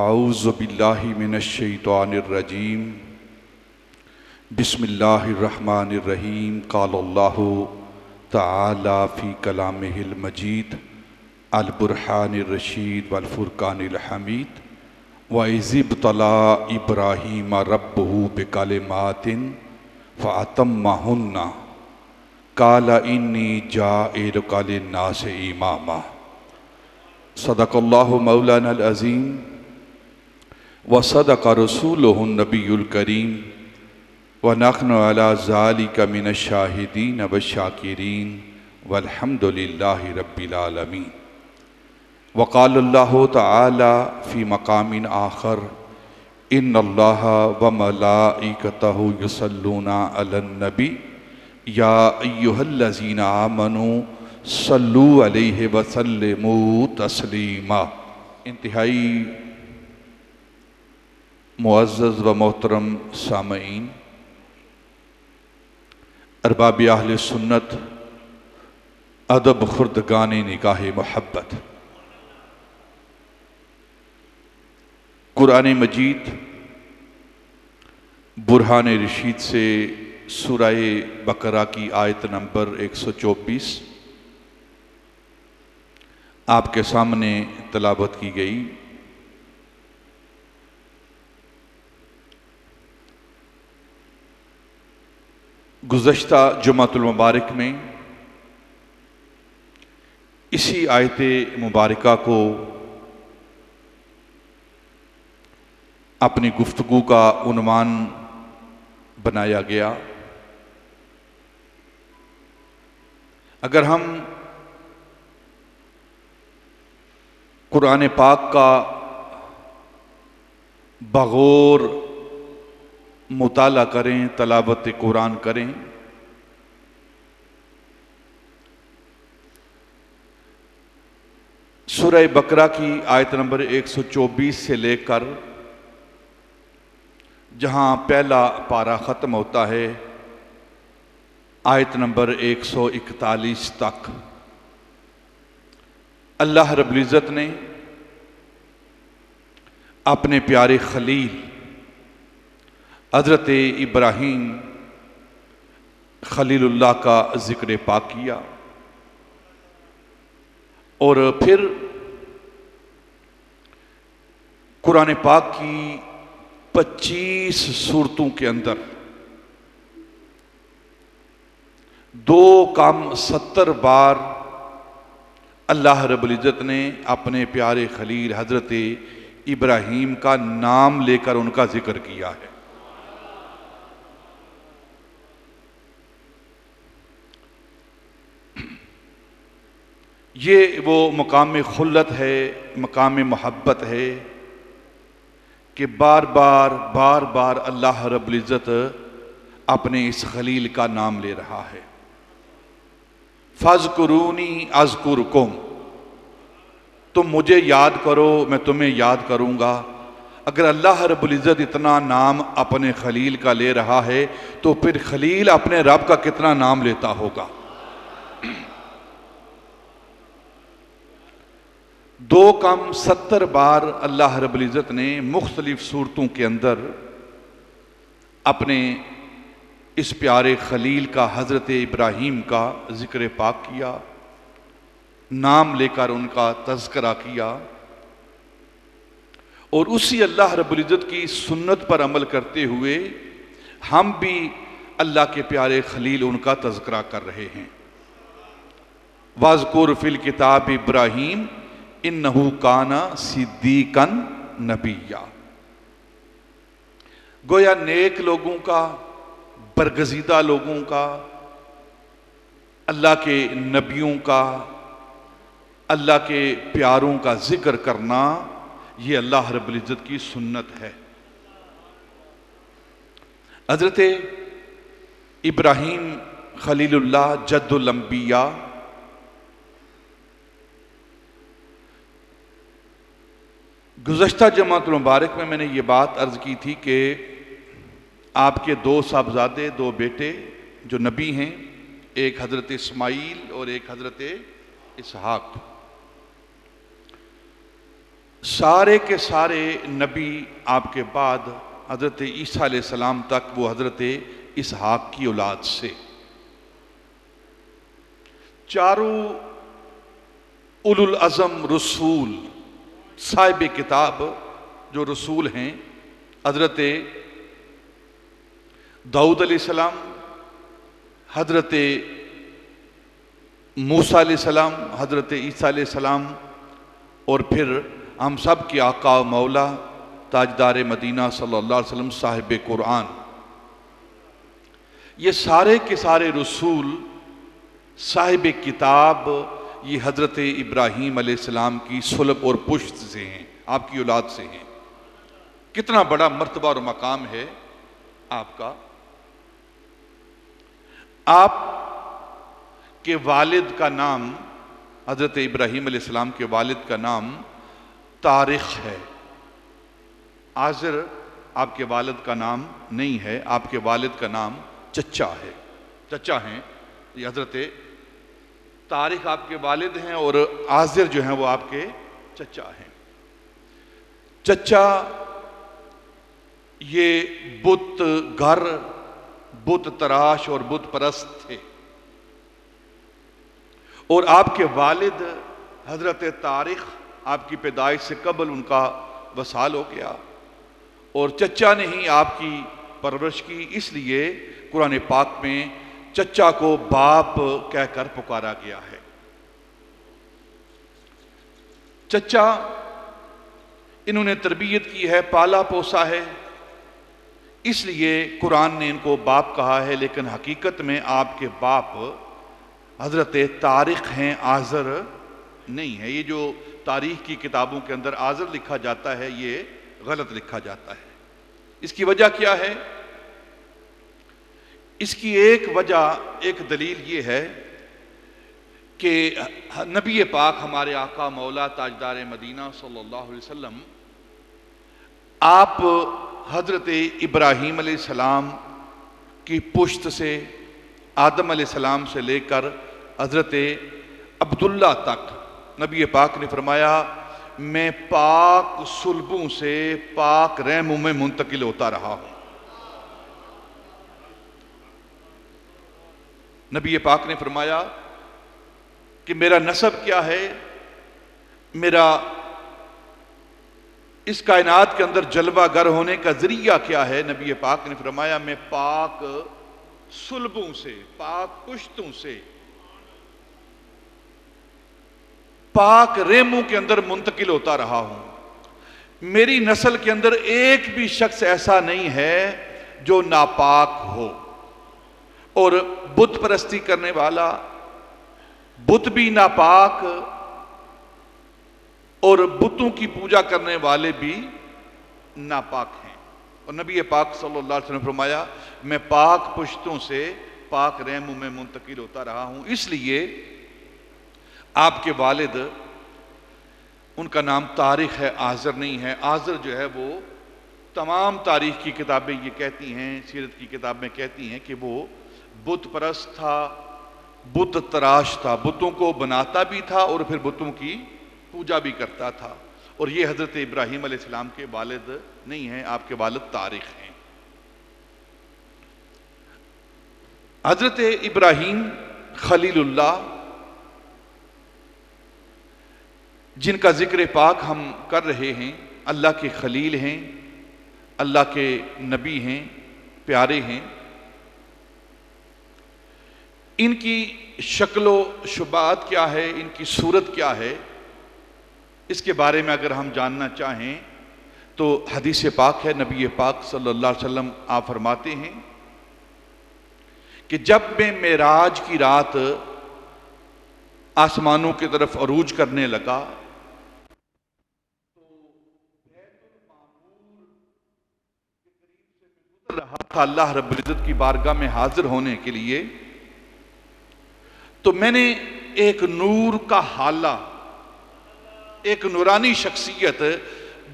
اعوذ باللہ من الشیطان الرجیم بسم اللہ الرحمن الرحیم قال اللہ تعالی فی کلامہ المجید البرہان الرشید والفرقان الحمید وَإِذِ ابْتَلَىٰ إِبْرَاهِيمَ رَبُّهُ بِكَلِمَاتٍ فَأَتَمَّهُنَّ قَالَ إِنِّي جَاعِلُكَ لِلنَّاسِ إِمَامًا صدق اللہ مولانا العظیم وصدق رسولہ النبی الکریم ونحن علی ذالک من الشاہدین والشاکرین والحمد للہ رب العالمین وقال اللہ تعالی فی مقام آخر ان اللہ وملائکتہ یصلون علی النبی یا ایہا الذین آمنوا صلو علیہ وسلموا تسلیما۔ انتہائی معزز و محترم سامعین، ارباب اہل سنت، ادب خردگان نگاہ محبت، قرآن مجید برہان رشید سے سورہ بقرہ کی آیت نمبر 124 آپ کے سامنے تلاوت کی گئی۔ گزشتہ جمعۃ المبارک میں اسی آیت مبارکہ کو اپنی گفتگو کا عنوان بنایا گیا۔ اگر ہم قرآن پاک کا بغور مطالعہ کریں، تلاوت قرآن کریں، سورہ بقرہ کی آیت نمبر 124 سے لے کر جہاں پہلا پارہ ختم ہوتا ہے آیت نمبر 141 تک، اللہ رب العزت نے اپنے پیارے خلیل حضرت ابراہیم خلیل اللہ کا ذکر پاک کیا، اور پھر قرآن پاک کی 25 سورتوں کے اندر 2 کم 70 بار اللہ رب العزت نے اپنے پیارے خلیل حضرت ابراہیم کا نام لے کر ان کا ذکر کیا ہے۔ یہ وہ مقام خلت ہے، مقام محبت ہے کہ بار بار اللہ رب العزت اپنے اس خلیل کا نام لے رہا ہے۔ فَاذْكُرُونِي أَذْكُرْكُمْ، تم مجھے یاد کرو میں تمہیں یاد کروں گا۔ اگر اللہ رب العزت اتنا نام اپنے خلیل کا لے رہا ہے تو پھر خلیل اپنے رب کا کتنا نام لیتا ہوگا۔ 2 کم 70 بار اللہ رب العزت نے مختلف صورتوں کے اندر اپنے اس پیارے خلیل کا حضرت ابراہیم کا ذکر پاک کیا، نام لے کر ان کا تذکرہ کیا، اور اسی اللہ رب العزت کی سنت پر عمل کرتے ہوئے ہم بھی اللہ کے پیارے خلیل ان کا تذکرہ کر رہے ہیں۔ وَاذْكُرْ فِي الْكِتَابِ إِبْرَاهِيمَ إِنَّهُ كَانَ صِدِّيقًا نَبِيًّا۔ گویا نیک لوگوں کا، برگزیدہ لوگوں کا، اللہ کے نبیوں کا، اللہ کے پیاروں کا ذکر کرنا یہ اللہ رب العزت کی سنت ہے۔ حضرت ابراہیم خلیل اللہ جد الانبیاء گزشتہ جمعۃ المبارک میں نے یہ بات عرض کی تھی کہ آپ کے 2 صاحبزادے، 2 بیٹے جو نبی ہیں، ایک حضرت اسماعیل اور ایک حضرت اسحاق، سارے کے سارے نبی آپ کے بعد حضرت عیسیٰ علیہ السلام تک وہ حضرت اسحاق کی اولاد سے، چاروں اولو العزم رسول صاحب کتاب جو رسول ہیں، حضرت داؤد علیہ السلام، حضرت موسیٰ علیہ السلام، حضرت عیسیٰ علیہ السلام، اور پھر ہم سب کے آقا و مولا تاجدار مدینہ صلی اللہ علیہ وسلم صاحب قرآن، یہ سارے کے سارے رسول صاحب کتاب یہ حضرت ابراہیم علیہ السلام کی صلب اور پشت سے ہیں، آپ کی اولاد سے ہیں۔ کتنا بڑا مرتبہ اور مقام ہے آپ کا۔ آپ کے والد کا نام، حضرت ابراہیم علیہ السلام کے والد کا نام طارق ہے، آزر آپ کے والد کا نام نہیں ہے، آپ کے والد کا نام چچا ہے، چچا ہیں، یہ حضرت طارق آپ کے والد ہیں اور آزر جو ہیں وہ آپ کے چچا ہیں۔ چچا یہ بت گھر، بت تراش اور بت پرست تھے، اور آپ کے والد حضرت طارق آپ کی پیدائش سے قبل ان کا وصال ہو گیا، اور چچا نے ہی آپ کی پرورش کی، اس لیے قرآن پاک میں چچا کو باپ کہہ کر پکارا گیا ہے۔ چچا انہوں نے تربیت کی ہے، پالا پوسا ہے، اس لیے قرآن نے ان کو باپ کہا ہے، لیکن حقیقت میں آپ کے باپ حضرت طارق ہیں، آزر نہیں ہے۔ یہ جو تاریخ کی کتابوں کے اندر آزر لکھا جاتا ہے یہ غلط لکھا جاتا ہے۔ اس کی وجہ کیا ہے؟ اس کی ایک وجہ، ایک دلیل یہ ہے کہ نبی پاک ہمارے آقا مولا تاجدار مدینہ صلی اللہ علیہ وسلم، آپ حضرت ابراہیم علیہ السلام کی پشت سے، آدم علیہ السلام سے لے کر حضرت عبداللہ تک، نبی پاک نے فرمایا میں پاک صلبوں سے پاک رحموں میں منتقل ہوتا رہا ہوں۔ نبی پاک نے فرمایا کہ میرا نسب کیا ہے، میرا اس کائنات کے اندر جلوہ گر ہونے کا ذریعہ کیا ہے؟ نبی پاک نے فرمایا میں پاک صلبوں سے، پاک پشتوں سے، پاک ریموں کے اندر منتقل ہوتا رہا ہوں۔ میری نسل کے اندر ایک بھی شخص ایسا نہیں ہے جو ناپاک ہو، اور بت پرستی کرنے والا، بت بھی ناپاک، اور بتوں کی پوجا کرنے والے بھی ناپاک ہیں۔ اور نبی پاک صلی اللہ علیہ وسلم نے فرمایا میں پاک پشتوں سے پاک رحموں میں منتقل ہوتا رہا ہوں۔ اس لیے آپ کے والد، ان کا نام طارق ہے، آزر نہیں ہے۔ آزر جو ہے وہ تمام تاریخ کی کتابیں یہ کہتی ہیں، سیرت کی کتابیں کہتی ہیں کہ وہ بت پرست تھا، بت تراش تھا، بتوں کو بناتا بھی تھا اور پھر بتوں کی پوجا بھی کرتا تھا، اور یہ حضرت ابراہیم علیہ السلام کے والد نہیں ہیں، آپ کے والد طارق ہیں۔ حضرت ابراہیم خلیل اللہ، جن کا ذکر پاک ہم کر رہے ہیں، اللہ کے خلیل ہیں، اللہ کے نبی ہیں، پیارے ہیں۔ ان کی شکل و شباہت کیا ہے، ان کی صورت کیا ہے، اس کے بارے میں اگر ہم جاننا چاہیں تو حدیث پاک ہے، نبی پاک صلی اللہ علیہ وسلم آپ فرماتے ہیں کہ جب میں معراج کی رات آسمانوں کی طرف عروج کرنے لگا تو بیت المعمور کے قریب سے میں گزر رہا تھا اللہ رب العزت کی بارگاہ میں حاضر ہونے کے لیے، تو میں نے ایک نور کا حالہ، ایک نورانی شخصیت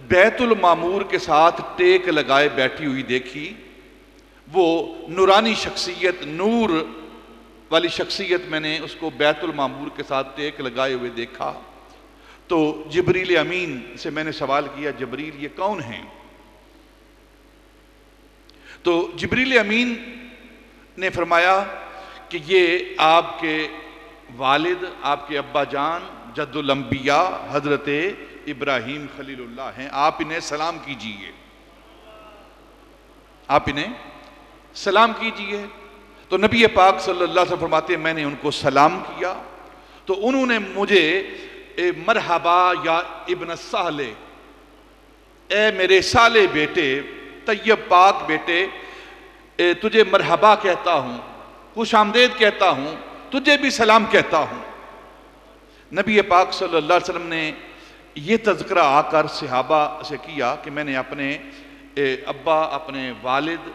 بیت المعمور کے ساتھ ٹیک لگائے بیٹھی ہوئی دیکھی۔ وہ نورانی شخصیت، نور والی شخصیت میں نے اس کو بیت المعمور کے ساتھ ٹیک لگائے ہوئے دیکھا، تو تو جبریل امین سے میں نے سوال کیا جبریل یہ کون ہیں؟ تو جبریل امین نے فرمایا کہ یہ آپ کے والد، آپ کے ابا جان جد الانبیاء حضرت ابراہیم خلیل اللہ ہیں، آپ انہیں سلام کیجئے، آپ انہیں سلام کیجئے۔ تو نبی پاک صلی اللہ علیہ وسلم فرماتے ہیں میں نے ان کو سلام کیا تو انہوں نے مجھے مرحبا یا ابن صالح، اے میرے صالح بیٹے، طیب پاک بیٹے، تجھے مرحبا کہتا ہوں، خوش آمدید کہتا ہوں، تجھے بھی سلام کہتا ہوں۔ نبی پاک صلی اللہ علیہ وسلم نے یہ تذکرہ آ کر صحابہ سے کیا کہ میں نے اپنے ابا، اپنے والد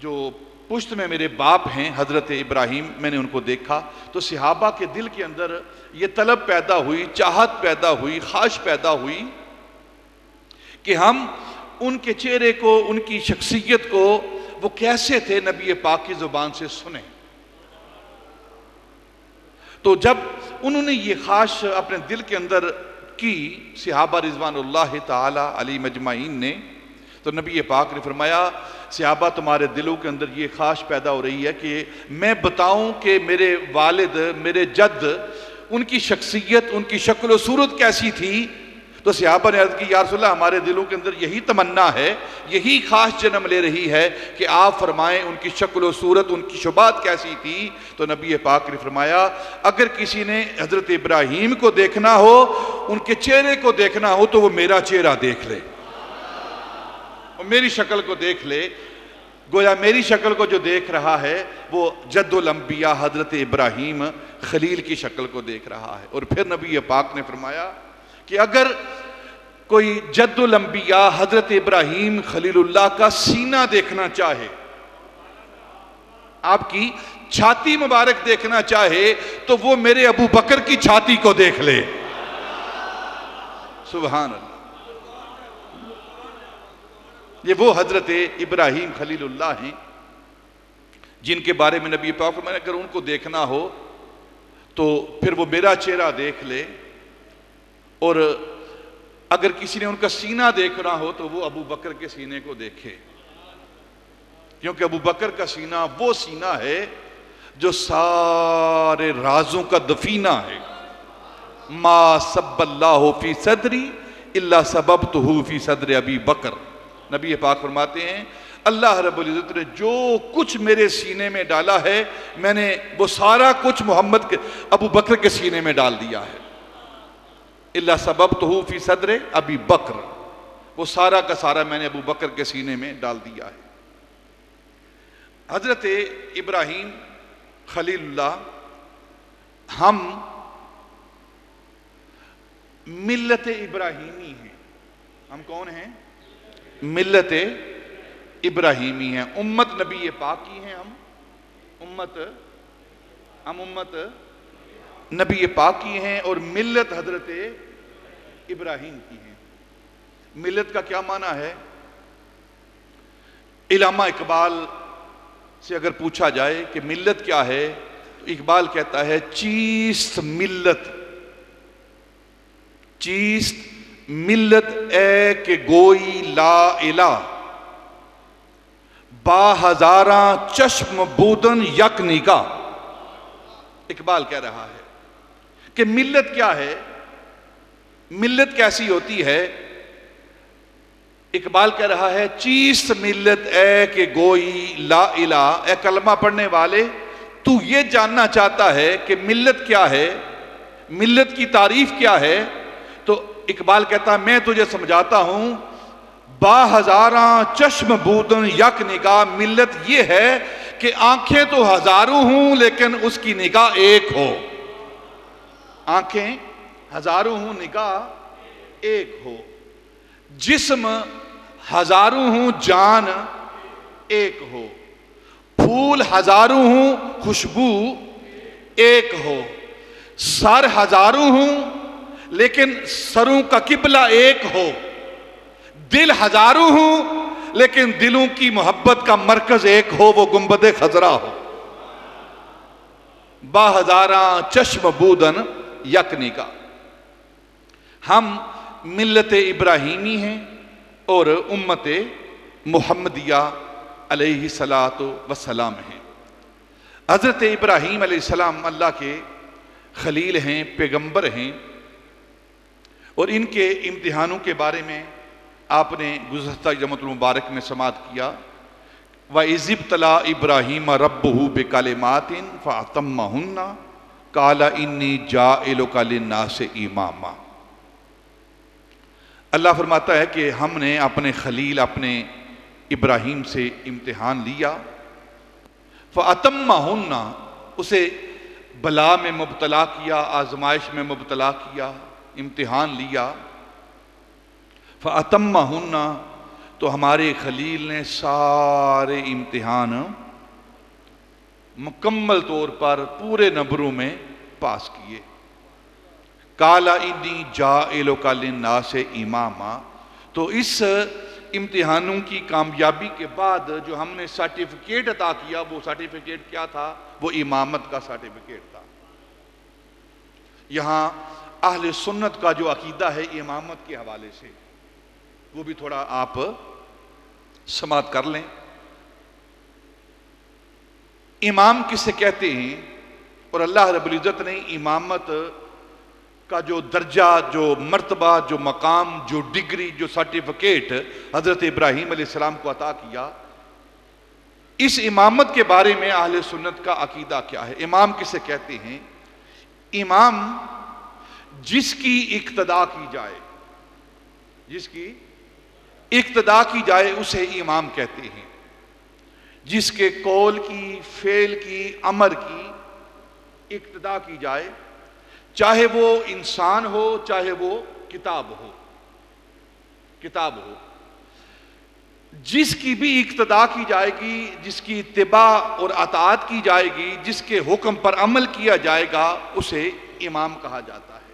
جو پشت میں میرے باپ ہیں حضرت ابراہیم، میں نے ان کو دیکھا تو صحابہ کے دل کے اندر یہ طلب پیدا ہوئی، چاہت پیدا ہوئی، خواہش پیدا ہوئی کہ ہم ان کے چہرے کو، ان کی شخصیت کو وہ کیسے تھے نبی پاک کی زبان سے سنیں۔ تو جب انہوں نے یہ خواہش اپنے دل کے اندر کی صحابہ رضوان اللہ تعالی علیہ مجمعین نے، تو نبی پاک نے فرمایا صحابہ تمہارے دلوں کے اندر یہ خواہش پیدا ہو رہی ہے کہ میں بتاؤں کہ میرے والد، میرے جد، ان کی شخصیت، ان کی شکل و صورت کیسی تھی؟ تو صحابہ نے عرض کی یا رسول اللہ ہمارے دلوں کے اندر یہی تمنا ہے، یہی خواہش جنم لے رہی ہے کہ آپ فرمائیں ان کی شکل و صورت، ان کی شباہت کیسی تھی؟ تو نبی پاک نے فرمایا اگر کسی نے حضرت ابراہیم کو دیکھنا ہو، ان کے چہرے کو دیکھنا ہو تو وہ میرا چہرہ دیکھ لے، اور میری شکل کو دیکھ لے۔ گویا میری شکل کو جو دیکھ رہا ہے وہ جد الانبیاء حضرت ابراہیم خلیل کی شکل کو دیکھ رہا ہے۔ اور پھر نبی پاک نے فرمایا کہ اگر کوئی جد الانبیاء حضرت ابراہیم خلیل اللہ کا سینہ دیکھنا چاہے، آپ کی چھاتی مبارک دیکھنا چاہے، تو وہ میرے ابو بکر کی چھاتی کو دیکھ لے۔ سبحان اللہ، یہ وہ حضرت ابراہیم خلیل اللہ ہیں جن کے بارے میں نبی پاک فرمایا اگر ان کو دیکھنا ہو تو پھر وہ میرا چہرہ دیکھ لے، اور اگر کسی نے ان کا سینہ دیکھنا ہو تو وہ ابو بکر کے سینے کو دیکھے، کیونکہ ابو بکر کا سینہ وہ سینہ ہے جو سارے رازوں کا دفینہ ہے۔ ما سب اللہ فی صدری الا سببتہ فی صدر ابی بکر، نبی پاک فرماتے ہیں اللہ رب العزت نے جو کچھ میرے سینے میں ڈالا ہے میں نے وہ سارا کچھ محمد کے ابو بکر کے سینے میں ڈال دیا ہے۔ الا سببتہ فی صدر ابی بکر، وہ سارا کا سارا میں نے ابو بکر کے سینے میں ڈال دیا ہے۔ حضرت ابراہیم خلیل اللہ ہم ملت ابراہیمی ہیں۔ ہم کون ہیں؟ ملت ابراہیمی ہیں، امت نبی پاک کی ہیں، ہم امت نبی پاک کی ہیں اور ملت حضرت ابراہیم کی ہیں۔ ملت کا کیا معنی ہے؟ علامہ اقبال سے اگر پوچھا جائے کہ ملت کیا ہے تو اقبال کہتا ہے چیست ملت، چیست ملت اے کہ گوئی لا الہ، با ہزاراں چشم بودن یک نگاہ۔ اقبال کہہ رہا ہے کہ ملت کیا ہے، ملت کیسی ہوتی ہے؟ اقبال کہہ رہا ہے چیست ملت اے کہ گوئی لا الہ، اے کلمہ پڑھنے والے تو یہ جاننا چاہتا ہے کہ ملت کیا ہے، ملت کی تعریف کیا ہے؟ تو اقبال کہتا میں تجھے سمجھاتا ہوں، با ہزاراں چشم بودن یک نگاہ، ملت یہ ہے کہ آنکھیں تو ہزاروں ہوں لیکن اس کی نگاہ ایک ہو، آنکھیں ہزاروں ہوں نگاہ ایک ہو، جسم ہزاروں ہوں جان ایک ہو، پھول ہزاروں ہوں خوشبو ایک ہو، سر ہزاروں ہوں لیکن سروں کا قبلہ ایک ہو، دل ہزاروں ہوں لیکن دلوں کی محبت کا مرکز ایک ہو، وہ گنبد خضرا ہو۔ با ہزاراں چشم بودن یک نگاہ، ہم ملت ابراہیمی ہیں اور امت محمدیہ علیہ الصلاۃ والسلام ہیں۔ حضرت ابراہیم علیہ السلام اللہ کے خلیل ہیں، پیغمبر ہیں، اور ان کے امتحانوں کے بارے میں آپ نے گزشتہ جمعۃ المبارک میں سماعت کیا، وَإِذِ ابْتَلَىٰ إِبْرَاهِيمَ رَبُّهُ بِكَلِمَاتٍ فَأَتَمَّهُنَّ قَالَ إِنِّي جَاعِلُكَ لِلنَّاسِ إِمَامًا۔ اللہ فرماتا ہے کہ ہم نے اپنے خلیل اپنے ابراہیم سے امتحان لیا، فَأَتَمَّهُنَّ اسے بلا میں مبتلا کیا، آزمائش میں مبتلا کیا، امتحان لیا۔ فَأَتَمَّهُنَّ تو ہمارے خلیل نے سارے امتحان مکمل طور پر پورے نمبروں میں پاس کیے۔ قَالَ إِنِّي جَاعِلُكَ لِلنَّاسِ إِمَامًا، تو اس امتحانوں کی کامیابی کے بعد جو ہم نے سرٹیفکیٹ عطا کیا، وہ سرٹیفکیٹ کیا تھا؟ وہ امامت کا سرٹیفکیٹ تھا۔ یہاں اہل سنت کا جو عقیدہ ہے امامت کے حوالے سے، وہ بھی تھوڑا آپ سماعت کر لیں۔ امام کسے کہتے ہیں؟ اور اللہ رب العزت نے امامت کا جو درجہ، جو مرتبہ، جو مقام، جو ڈگری، جو سرٹیفکیٹ حضرت ابراہیم علیہ السلام کو عطا کیا، اس امامت کے بارے میں اہل سنت کا عقیدہ کیا ہے؟ امام کسے کہتے ہیں؟ امام جس کی اقتداء کی جائے، جس کی اقتداء کی جائے اسے امام کہتے ہیں۔ جس کے قول کی، فعل کی، امر کی اقتداء کی جائے، چاہے وہ انسان ہو، چاہے وہ کتاب ہو، جس کی بھی اقتداء کی جائے گی، جس کی اتباع اور اطاعت کی جائے گی، جس کے حکم پر عمل کیا جائے گا، اسے امام کہا جاتا ہے۔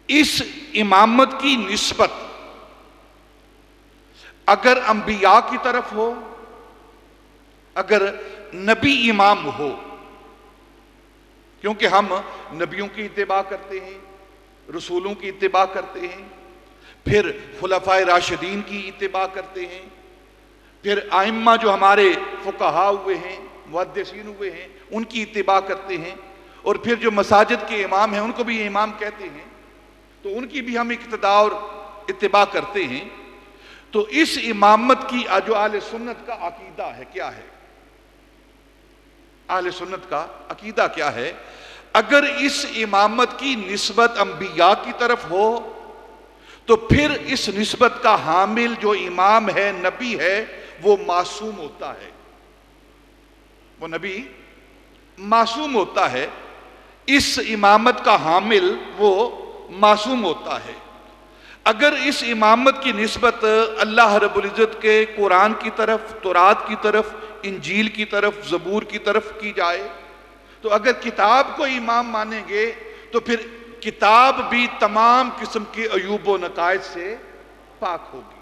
اس امامت کی نسبت اگر انبیاء کی طرف ہو، اگر نبی امام ہو، کیونکہ ہم نبیوں کی اتباع کرتے ہیں، رسولوں کی اتباع کرتے ہیں، پھر خلفائے راشدین کی اتباع کرتے ہیں، پھر ائمہ جو ہمارے فقہاء ہوئے ہیں، محدثین ہوئے ہیں، ان کی اتباع کرتے ہیں، اور پھر جو مساجد کے امام ہیں ان کو بھی امام کہتے ہیں، تو ان کی بھی ہم اقتداء اور اتباع کرتے ہیں۔ تو اس امامت کی جو اہل سنت کا عقیدہ ہے، کیا ہے؟ اہل سنت کا عقیدہ کیا ہے؟ اگر اس امامت کی نسبت انبیاء کی طرف ہو تو پھر اس نسبت کا حامل جو امام ہے، نبی ہے، وہ معصوم ہوتا ہے، وہ نبی معصوم ہوتا ہے، اس امامت کا حامل وہ معصوم ہوتا ہے۔ اگر اس امامت کی نسبت اللہ رب العزت کے قرآن کی طرف، تورات کی طرف، انجیل کی طرف، زبور کی طرف کی جائے، تو اگر کتاب کو امام مانیں گے تو پھر کتاب بھی تمام قسم کے عیوب و نقائص سے پاک ہوگی۔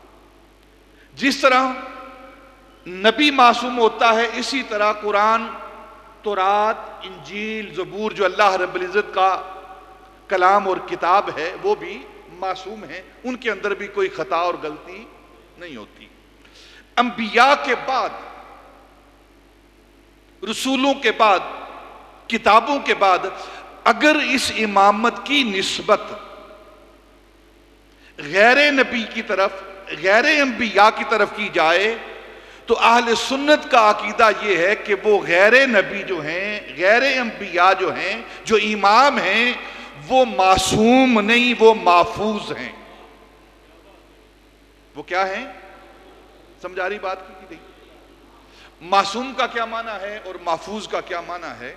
جس طرح نبی معصوم ہوتا ہے، اسی طرح قرآن، تورات، انجیل، زبور جو اللہ رب العزت کا کلام اور کتاب ہے، وہ بھی معصوم ہیں، ان کے اندر بھی کوئی خطا اور غلطی نہیں ہوتی۔ انبیاء کے بعد، رسولوں کے بعد، کتابوں کے بعد اگر اس امامت کی نسبت غیر نبی کی طرف، غیر انبیاء کی طرف کی جائے، تو اہل سنت کا عقیدہ یہ ہے کہ وہ غیر نبی جو ہیں، غیر انبیاء جو ہیں، جو امام ہیں، وہ معصوم نہیں، وہ محفوظ ہیں۔ وہ کیا ہیں؟ سمجھا رہی بات کی نہیں؟ معصوم کا کیا معنی ہے اور محفوظ کا کیا معنی ہے؟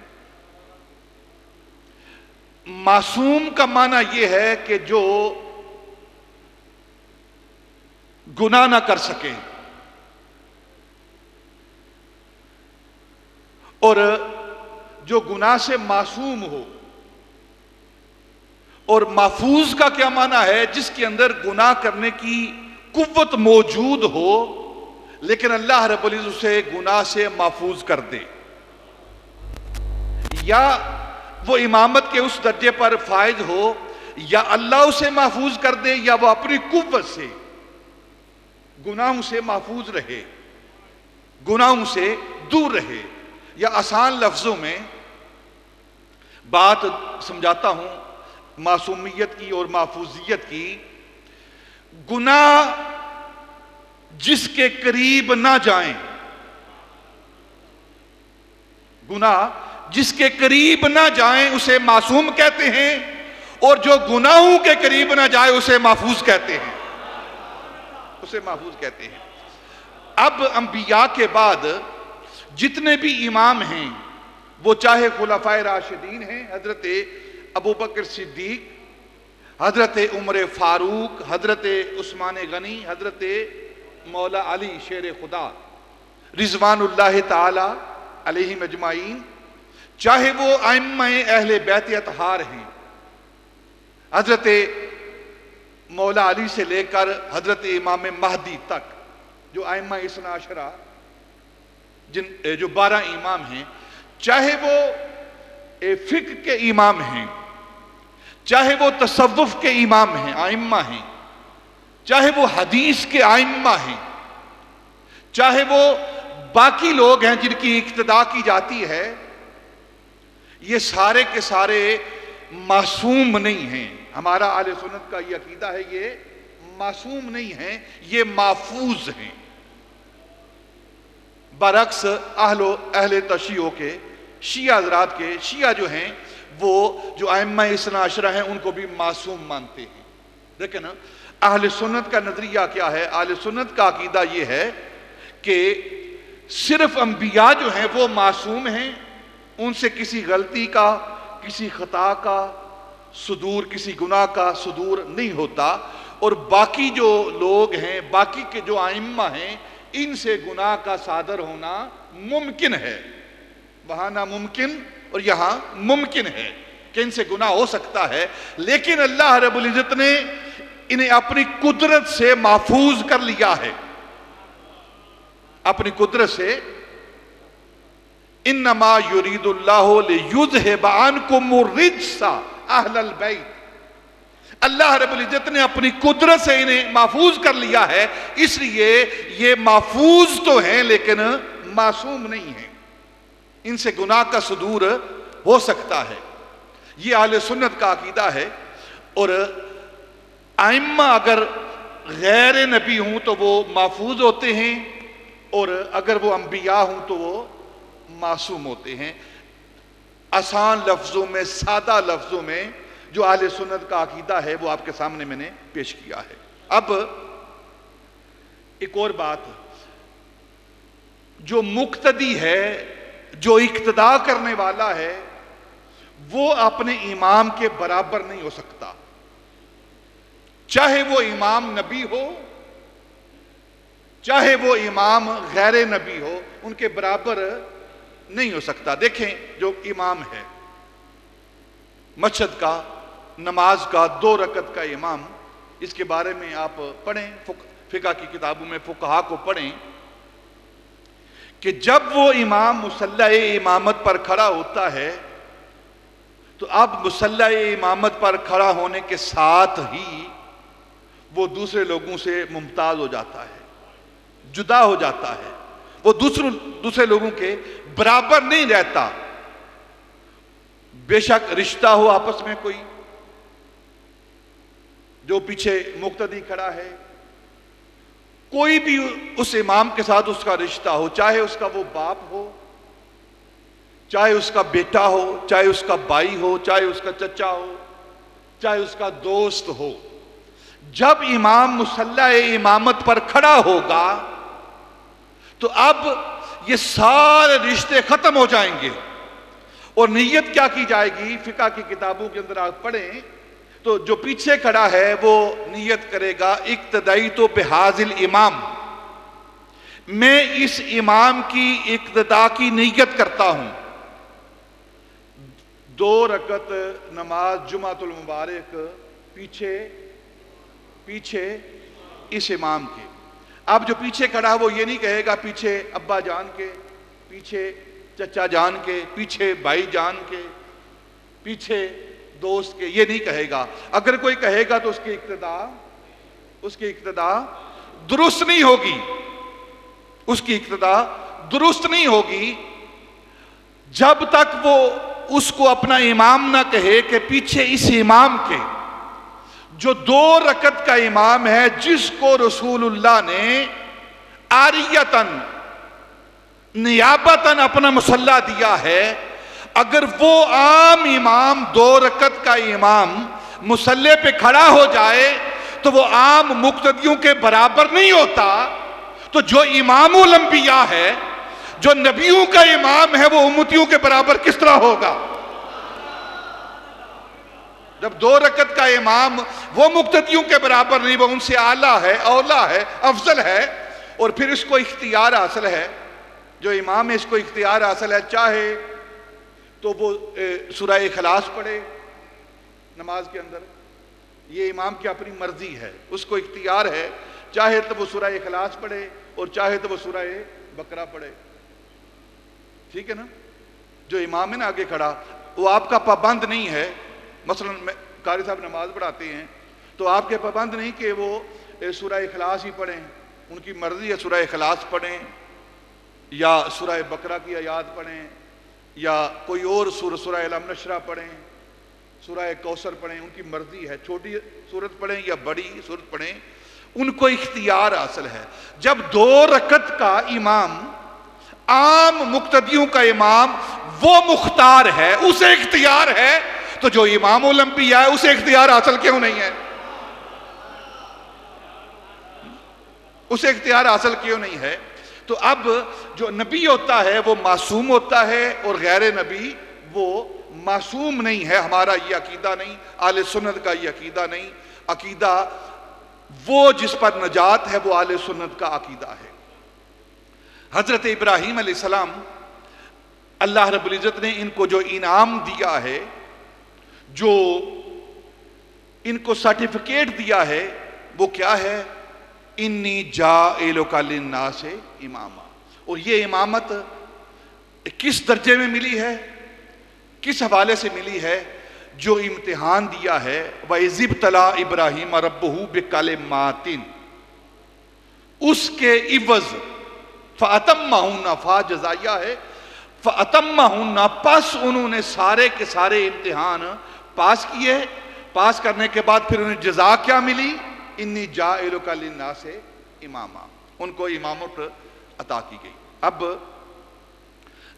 معصوم کا معنی یہ ہے کہ جو گناہ نہ کر سکے، اور جو گناہ سے معصوم ہو۔ اور محفوظ کا کیا معنی ہے؟ جس کے اندر گناہ کرنے کی قوت موجود ہو لیکن اللہ رب العزت اسے گناہ سے محفوظ کر دے، یا وہ امامت کے اس درجے پر فائز ہو یا اللہ اسے محفوظ کر دے یا وہ اپنی قوت سے گناہوں سے محفوظ رہے، گناہوں سے دور رہے. یا آسان لفظوں میں بات سمجھاتا ہوں معصومیت کی اور محفوظیت کی. گناہ جس کے قریب نہ جائیں، گناہ جس کے قریب نہ جائیں اسے معصوم کہتے ہیں، اور جو گناہوں کے قریب نہ جائے اسے محفوظ کہتے ہیں، اسے محفوظ کہتے ہیں. اب انبیاء کے بعد جتنے بھی امام ہیں وہ چاہے خلفائے راشدین ہیں، حضرت ابوبکر صدیق، حضرت عمر فاروق، حضرت عثمان غنی، حضرت مولا علی شیر خدا رضوان اللہ تعالی علیہم اجمعین، چاہے وہ ائمہ اہل بیت اطہار ہیں، حضرت مولا علی سے لے کر حضرت امام مہدی تک جو ائمہ اثنا عشرہ جو 12 امام ہیں، چاہے وہ فقہ کے امام ہیں، چاہے وہ تصوف کے امام ہیں، ائمہ ہیں، چاہے وہ حدیث کے ائمہ ہیں، چاہے وہ باقی لوگ ہیں جن کی اقتداء کی جاتی ہے، یہ سارے کے سارے معصوم نہیں ہیں. ہمارا اہل سنت کا یہ عقیدہ ہے، یہ معصوم نہیں ہیں، یہ محفوظ ہیں. برعکس اہل تشیع کے شیعہ حضرات کے، شیعہ جو ہیں وہ جو ائمہ اثنا عشرہ ہیں ان کو بھی معصوم مانتے ہیں. لیکن اہل سنت کا نظریہ کیا ہے؟ اہل سنت کا عقیدہ یہ ہے کہ صرف انبیاء جو ہیں وہ معصوم ہیں، ان سے کسی غلطی کا، کسی خطا کا صدور، کسی گناہ کا صدور نہیں ہوتا، اور باقی جو لوگ ہیں، باقی کے جو ائمہ ہیں، ان سے گناہ کا صادر ہونا ممکن ہے. وہاں ناممکن اور یہاں ممکن ہے کہ ان سے گناہ ہو سکتا ہے، لیکن اللہ رب العزت نے انہیں اپنی قدرت سے محفوظ کر لیا ہے. اپنی قدرت سے انما یرید اللہ لیذھب عنکم الرجس اہل البیت، اللہ رب العزت نے اپنی قدرت سے انہیں محفوظ کر لیا ہے، اس لیے یہ محفوظ تو ہیں لیکن معصوم نہیں ہیں، ان سے گناہ کا صدور ہو سکتا ہے. یہ اہل سنت کا عقیدہ ہے. اور ائمہ اگر غیر نبی ہوں تو وہ محفوظ ہوتے ہیں، اور اگر وہ انبیاء ہوں تو وہ معصوم ہوتے ہیں. آسان لفظوں میں، سادہ لفظوں میں جو اہل سنت کا عقیدہ ہے وہ آپ کے سامنے میں نے پیش کیا ہے. اب ایک اور بات، جو مقتدی ہے، جو اقتداء کرنے والا ہے، وہ اپنے امام کے برابر نہیں ہو سکتا، چاہے وہ امام نبی ہو، چاہے وہ امام غیر نبی ہو، ان کے برابر نہیں ہو سکتا. دیکھیں جو امام ہے مسجد کا، نماز کا 2 رکعت کا امام، اس کے بارے میں آپ پڑھیں، فقہ کی کتابوں میں فقہا کو پڑھیں کہ جب وہ امام مصلی امامت پر کھڑا ہوتا ہے تو اب مصلی امامت پر کھڑا ہونے کے ساتھ ہی وہ دوسرے لوگوں سے ممتاز ہو جاتا ہے، جدا ہو جاتا ہے، وہ دوسرے لوگوں کے برابر نہیں رہتا. بے شک رشتہ ہو آپس میں کوئی، جو پیچھے مقتدی کھڑا ہے، کوئی بھی اس امام کے ساتھ اس کا رشتہ ہو، چاہے اس کا وہ باپ ہو، چاہے اس کا بیٹا ہو، چاہے اس کا بھائی ہو، چاہے اس کا چچا ہو، چاہے اس کا دوست ہو، جب امام مصلی امامت پر کھڑا ہوگا تو اب یہ سارے رشتے ختم ہو جائیں گے. اور نیت کیا کی جائے گی؟ فقہ کی کتابوں کے اندر آپ پڑھیں تو جو پیچھے کھڑا ہے وہ نیت کرے گا اقتدیت بہذا امام، میں اس امام کی اقتداء کی نیت کرتا ہوں. 2 رکعت نماز جمعۃ المبارک پیچھے اس امام کے. اب جو پیچھے کھڑا ہے وہ یہ نہیں کہے گا پیچھے ابا جان کے، پیچھے چچا جان کے، پیچھے بھائی جان کے، پیچھے دوست کے یہ نہیں کہے گا. اگر کوئی کہے گا تو اس کی اقتدا درست نہیں ہوگی. اس کی اقتدا درست نہیں ہوگی جب تک وہ اس کو اپنا امام نہ کہے کہ پیچھے اس امام کے جو 2 رکعت کا امام ہے، جس کو رسول اللہ نے عاریتاً نیابتاً اپنا مصلی دیا ہے، اگر وہ عام امام 2 رکعت کا امام مصلی پہ کھڑا ہو جائے تو وہ عام مقتدیوں کے برابر نہیں ہوتا. تو جو امام الانبیاء ہے، جو نبیوں کا امام ہے، وہ امتیوں کے برابر کس طرح ہوگا؟ جب 2 رکعت کا امام وہ مقتدیوں کے برابر نہیں، وہ ان سے اعلیٰ ہے، اولا ہے، افضل ہے، اور پھر اس کو اختیار حاصل ہے، جو امام ہے اس کو اختیار حاصل ہے، چاہے تو وہ سورہ اخلاص پڑھے نماز کے اندر، یہ امام کی اپنی مرضی ہے، اس کو اختیار ہے، چاہے تو وہ سورہ اخلاص پڑھے اور چاہے تو وہ سورہ بقرہ پڑھے. ٹھیک ہے نا؟ جو امام ہے نا آگے کھڑا، وہ آپ کا پابند نہیں ہے. مثلا قاری صاحب نماز پڑھاتے ہیں تو آپ کے پابند نہیں کہ وہ سورہ اخلاص ہی پڑھیں، ان کی مرضی ہے سورہ اخلاص پڑھیں یا سورہ بقرہ کی آیات پڑھیں یا کوئی اور سورہ الم نشرہ پڑھیں، سورہ کوثر پڑھیں، ان کی مرضی ہے، چھوٹی سورت پڑھیں یا بڑی سورت پڑھیں، ان کو اختیار حاصل ہے. جب 2 رکعت کا امام عام مقتدیوں کا امام وہ مختار ہے، اسے اختیار ہے، تو جو امام الانبیاء ہے اسے اختیار حاصل کیوں نہیں ہے؟ اسے اختیار حاصل کیوں نہیں ہے؟ تو اب جو نبی ہوتا ہے وہ معصوم ہوتا ہے اور غیر نبی وہ معصوم نہیں ہے. ہمارا یہ عقیدہ نہیں، اہل سنت کا یہ عقیدہ نہیں. عقیدہ وہ جس پر نجات ہے وہ اہل سنت کا عقیدہ ہے. حضرت ابراہیم علیہ السلام، اللہ رب العزت نے ان کو جو انعام دیا ہے، جو ان کو سرٹیفکیٹ دیا ہے، وہ کیا ہے؟ انی جاعلک للناس اماما. اور یہ امامت کس درجے میں ملی ہے، کس حوالے سے ملی ہے؟ جو امتحان دیا ہے، وَإِذِ ابْتَلَىٰ إِبْرَاهِيمَ رَبُّهُ بِكَلِمَاتٍ، اس کے عوض فَأَتَمَّهُنَّ، فا جزائیہ ہے، فَأَتَمَّهُنَّ، پس انہوں نے سارے کے سارے امتحان پاس کیے. پاس کرنے کے بعد پھر انہیں جزا کیا ملی؟ انی جاعلک للناس اماما، ان کو امامت عطا کی گئی. اب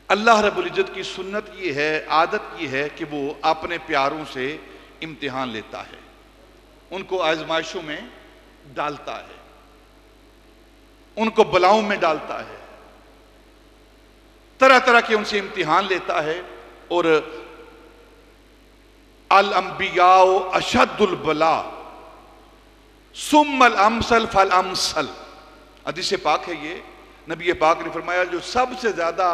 اللہ رب العزت کی سنت یہ ہے، عادت یہ ہے کہ وہ اپنے پیاروں سے امتحان لیتا ہے، ان کو آزمائشوں میں ڈالتا ہے، ان کو بلاؤں میں ڈالتا ہے، طرح طرح کے ان سے امتحان لیتا ہے. اور الانبیاء اشد البلاء ثم الامثل فالامثل، حدیث پاک ہے یہ. نبی پاک نے فرمایا جو سب سے زیادہ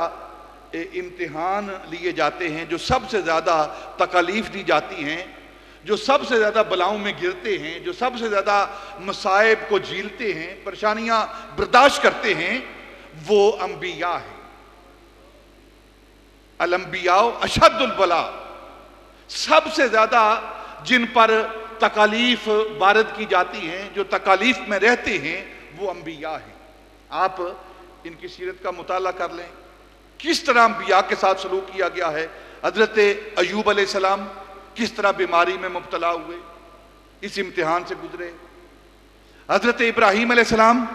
امتحان لیے جاتے ہیں، جو سب سے زیادہ تکالیف دی جاتی ہیں، جو سب سے زیادہ بلاؤں میں گرتے ہیں، جو سب سے زیادہ مصائب کو جھیلتے ہیں، پریشانیاں برداشت کرتے ہیں، وہ انبیاء ہیں. الانبیاء اشد البلاء، سب سے زیادہ جن پر تکالیف وارد کی جاتی ہیں، جو تکالیف میں رہتے ہیں، وہ انبیاء ہیں. آپ ان کی سیرت کا مطالعہ کر لیں، کس طرح انبیاء کے ساتھ سلوک کیا گیا ہے. حضرت ایوب علیہ السلام کس طرح بیماری میں مبتلا ہوئے، اس امتحان سے گزرے. حضرت ابراہیم علیہ السلام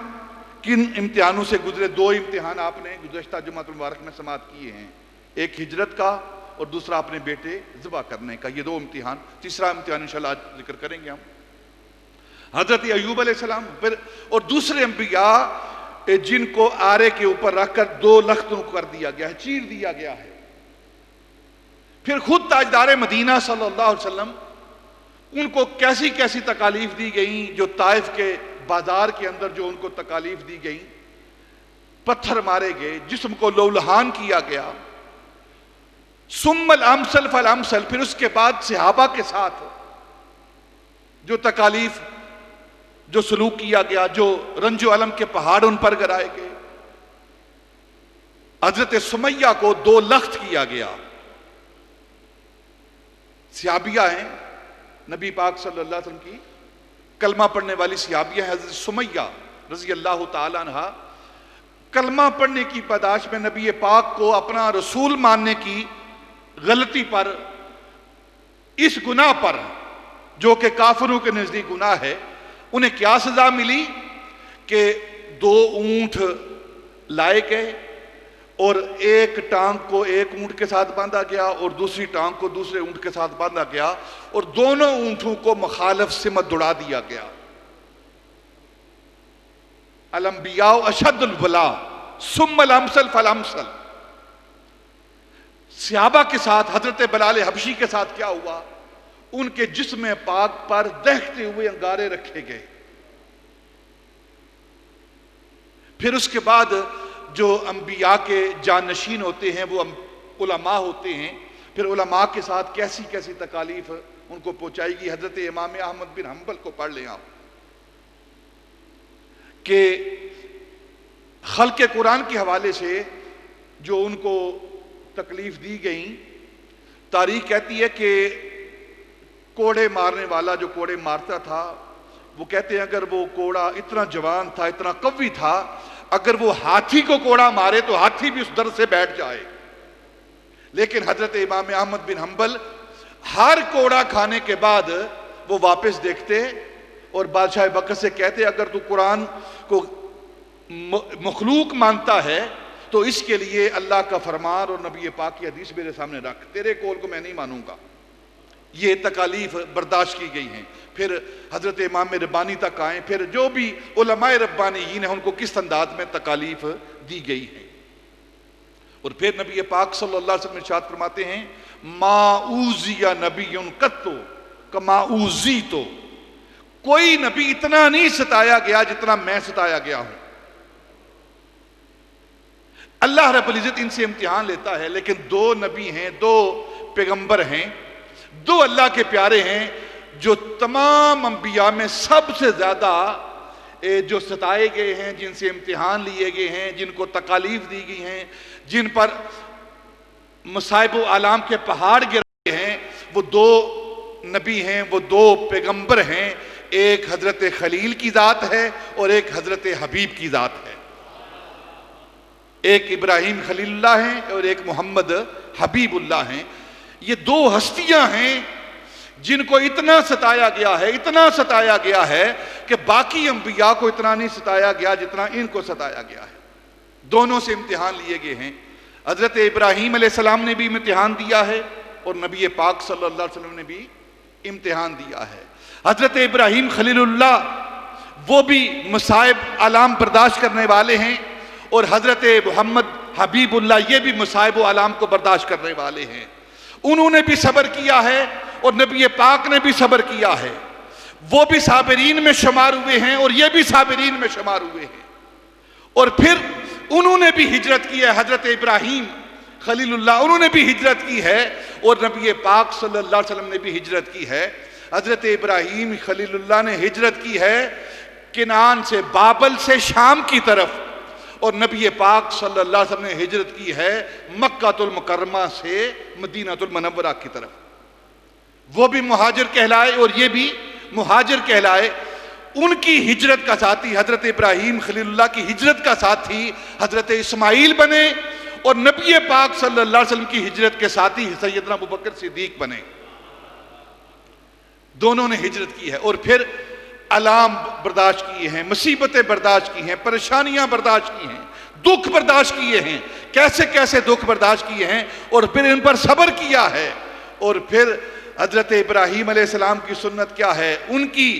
کن امتحانوں سے گزرے؟ 2 امتحان آپ نے گزشتہ جمعۃ المبارک میں سماعت کیے ہیں، ایک ہجرت کا اور دوسرا اپنے بیٹے ذبح کرنے کا. یہ 2 امتحان، تیسرا امتحان انشاءاللہ آج ذکر کریں گے ہم. حضرت ایوب علیہ السلام پھر اور دوسرے انبیاء جن کو آرے کے اوپر رکھ کر 2 لختوں کر دیا گیا ہے، چیر دیا گیا ہے. پھر خود تاجدار مدینہ صلی اللہ علیہ وسلم، ان کو کیسی کیسی تکالیف دی گئیں، جو طائف کے بازار کے اندر جو ان کو تکالیف دی گئیں، پتھر مارے گئے، جسم کو لولہان کیا گیا. ثم الامثل فالامثل، پھر اس کے بعد صحابہ کے ساتھ جو تکالیف، جو سلوک کیا گیا، جو رنج و علم کے پہاڑ ان پر گرائے گئے. حضرت سمیہ کو 2 لخت کیا گیا. صحابیہ ہیں نبی پاک صلی اللہ علیہ وسلم کی، کلمہ پڑھنے والی صحابیہ ہیں حضرت سمیہ رضی اللہ تعالیٰ عنہ، کلمہ پڑھنے کی پاداش میں نبی پاک کو اپنا رسول ماننے کی غلطی پر، اس گناہ پر جو کہ کافروں کے نزدیک گناہ ہے، انہیں کیا سزا ملی کہ 2 اونٹ لائے گئے اور ایک ٹانگ کو ایک اونٹ کے ساتھ باندھا گیا اور دوسری ٹانگ کو دوسرے اونٹ کے ساتھ باندھا گیا اور دونوں اونٹوں کو مخالف سمت دوڑا دیا گیا۔ الانبیاء اشد البلاء ثم الامثل فالامثل۔ صحابہ کے ساتھ حضرت بلال حبشی کے ساتھ کیا ہوا؟ ان کے جسم پاک پر دہتے ہوئے انگارے رکھے گئے۔ پھر اس کے بعد جو انبیاء کے جانشین ہوتے ہیں وہ علماء ہوتے ہیں، پھر علماء کے ساتھ کیسی کیسی تکالیف ان کو پہنچائی گئی۔ حضرت امام احمد بن حنبل کو پڑھ لیں آپ کہ خلق قرآن کے حوالے سے جو ان کو تکلیف دی گئی، تاریخ کہتی ہے کہ کوڑے مارنے والا جو کوڑے مارتا تھا، وہ کہتے ہیں اگر وہ کوڑا اتنا جوان تھا، اتنا قوی تھا، اگر وہ ہاتھی کو کوڑا مارے تو ہاتھی بھی اس درد سے بیٹھ جائے۔ لیکن حضرت امام احمد بن حنبل ہر کوڑا کھانے کے بعد وہ واپس دیکھتے اور بادشاہ بکر سے کہتے اگر تو قرآن کو مخلوق مانتا ہے تو اس کے لیے اللہ کا فرمان اور نبی پاک کی حدیث میرے سامنے رکھ، تیرے قول کو میں نہیں مانوں گا۔ یہ تکالیف برداشت کی گئی ہیں۔ پھر حضرت امام ربانی تک آئیں، پھر جو بھی علماء ربانیین ہیں ان کو کس انداز میں تکالیف دی گئی ہیں۔ اور پھر نبی پاک صلی اللہ علیہ وسلم ارشاد فرماتے ہیں ما اوذی نبی قط کما اوذیت، کوئی نبی اتنا نہیں ستایا گیا جتنا میں ستایا گیا ہوں۔ اللہ رب العزت ان سے امتحان لیتا ہے، لیکن 2 نبی ہیں، 2 پیغمبر ہیں، 2 اللہ کے پیارے ہیں جو تمام انبیاء میں سب سے زیادہ جو ستائے گئے ہیں، جن سے امتحان لیے گئے ہیں، جن کو تکالیف دی گئی ہیں، جن پر مصائب و آلام کے پہاڑ گرے ہیں، وہ 2 نبی ہیں، وہ 2 پیغمبر ہیں۔ ایک حضرت خلیل کی ذات ہے اور ایک حضرت حبیب کی ذات ہے۔ ایک ابراہیم خلیل اللہ ہیں اور ایک محمد حبیب اللہ ہیں۔ یہ 2 ہستیاں ہیں جن کو اتنا ستایا گیا ہے، اتنا ستایا گیا ہے کہ باقی انبیاء کو اتنا نہیں ستایا گیا جتنا ان کو ستایا گیا ہے۔ دونوں سے امتحان لیے گئے ہیں۔ حضرت ابراہیم علیہ السلام نے بھی امتحان دیا ہے اور نبی پاک صلی اللہ علیہ وسلم نے بھی امتحان دیا ہے۔ حضرت ابراہیم خلیل اللہ وہ بھی مصائب آلام برداشت کرنے والے ہیں، اور حضرت محمد حبیب اللہ یہ بھی مصائب و آلام کو برداشت کرنے والے ہیں۔ انہوں نے بھی صبر کیا ہے اور نبی پاک نے بھی صبر کیا ہے۔ وہ بھی صابرین میں شمار ہوئے ہیں اور یہ بھی صابرین میں شمار ہوئے ہیں۔ اور پھر انہوں نے بھی ہجرت کی ہے، حضرت ابراہیم خلیل اللہ انہوں نے بھی ہجرت کی ہے اور نبی پاک صلی اللہ علیہ وسلم نے بھی ہجرت کی ہے۔ حضرت ابراہیم خلیل اللہ نے ہجرت کی ہے کنعان سے، بابل سے شام کی طرف، اور نبی پاک صلی اللہ علیہ وسلم نے ہجرت کی ہے مکہ المکرمہ سے مدینہ المنورہ کی طرف۔ وہ بھی مہاجر کہلائے اور یہ بھی مہاجر کہلائے۔ ان کی ہجرت کا ساتھی حضرت ابراہیم خلیل اللہ کی ہجرت کا ساتھی حضرت اسماعیل بنے، اور نبی پاک صلی اللہ علیہ وسلم کی ہجرت کے ساتھی سیدنا ابوبکر صدیق بنے۔ دونوں نے ہجرت کی ہے اور پھر آلام برداشت کیے ہیں، مصیبتیں برداشت کی ہیں، پریشانیاں برداشت کی ہیں، دکھ برداشت کیے ہیں، کیسے کیسے دکھ برداشت کیے ہیں، اور پھر ان پر صبر کیا ہے۔ اور پھر حضرت ابراہیم علیہ السلام کی سنت کیا ہے، ان کی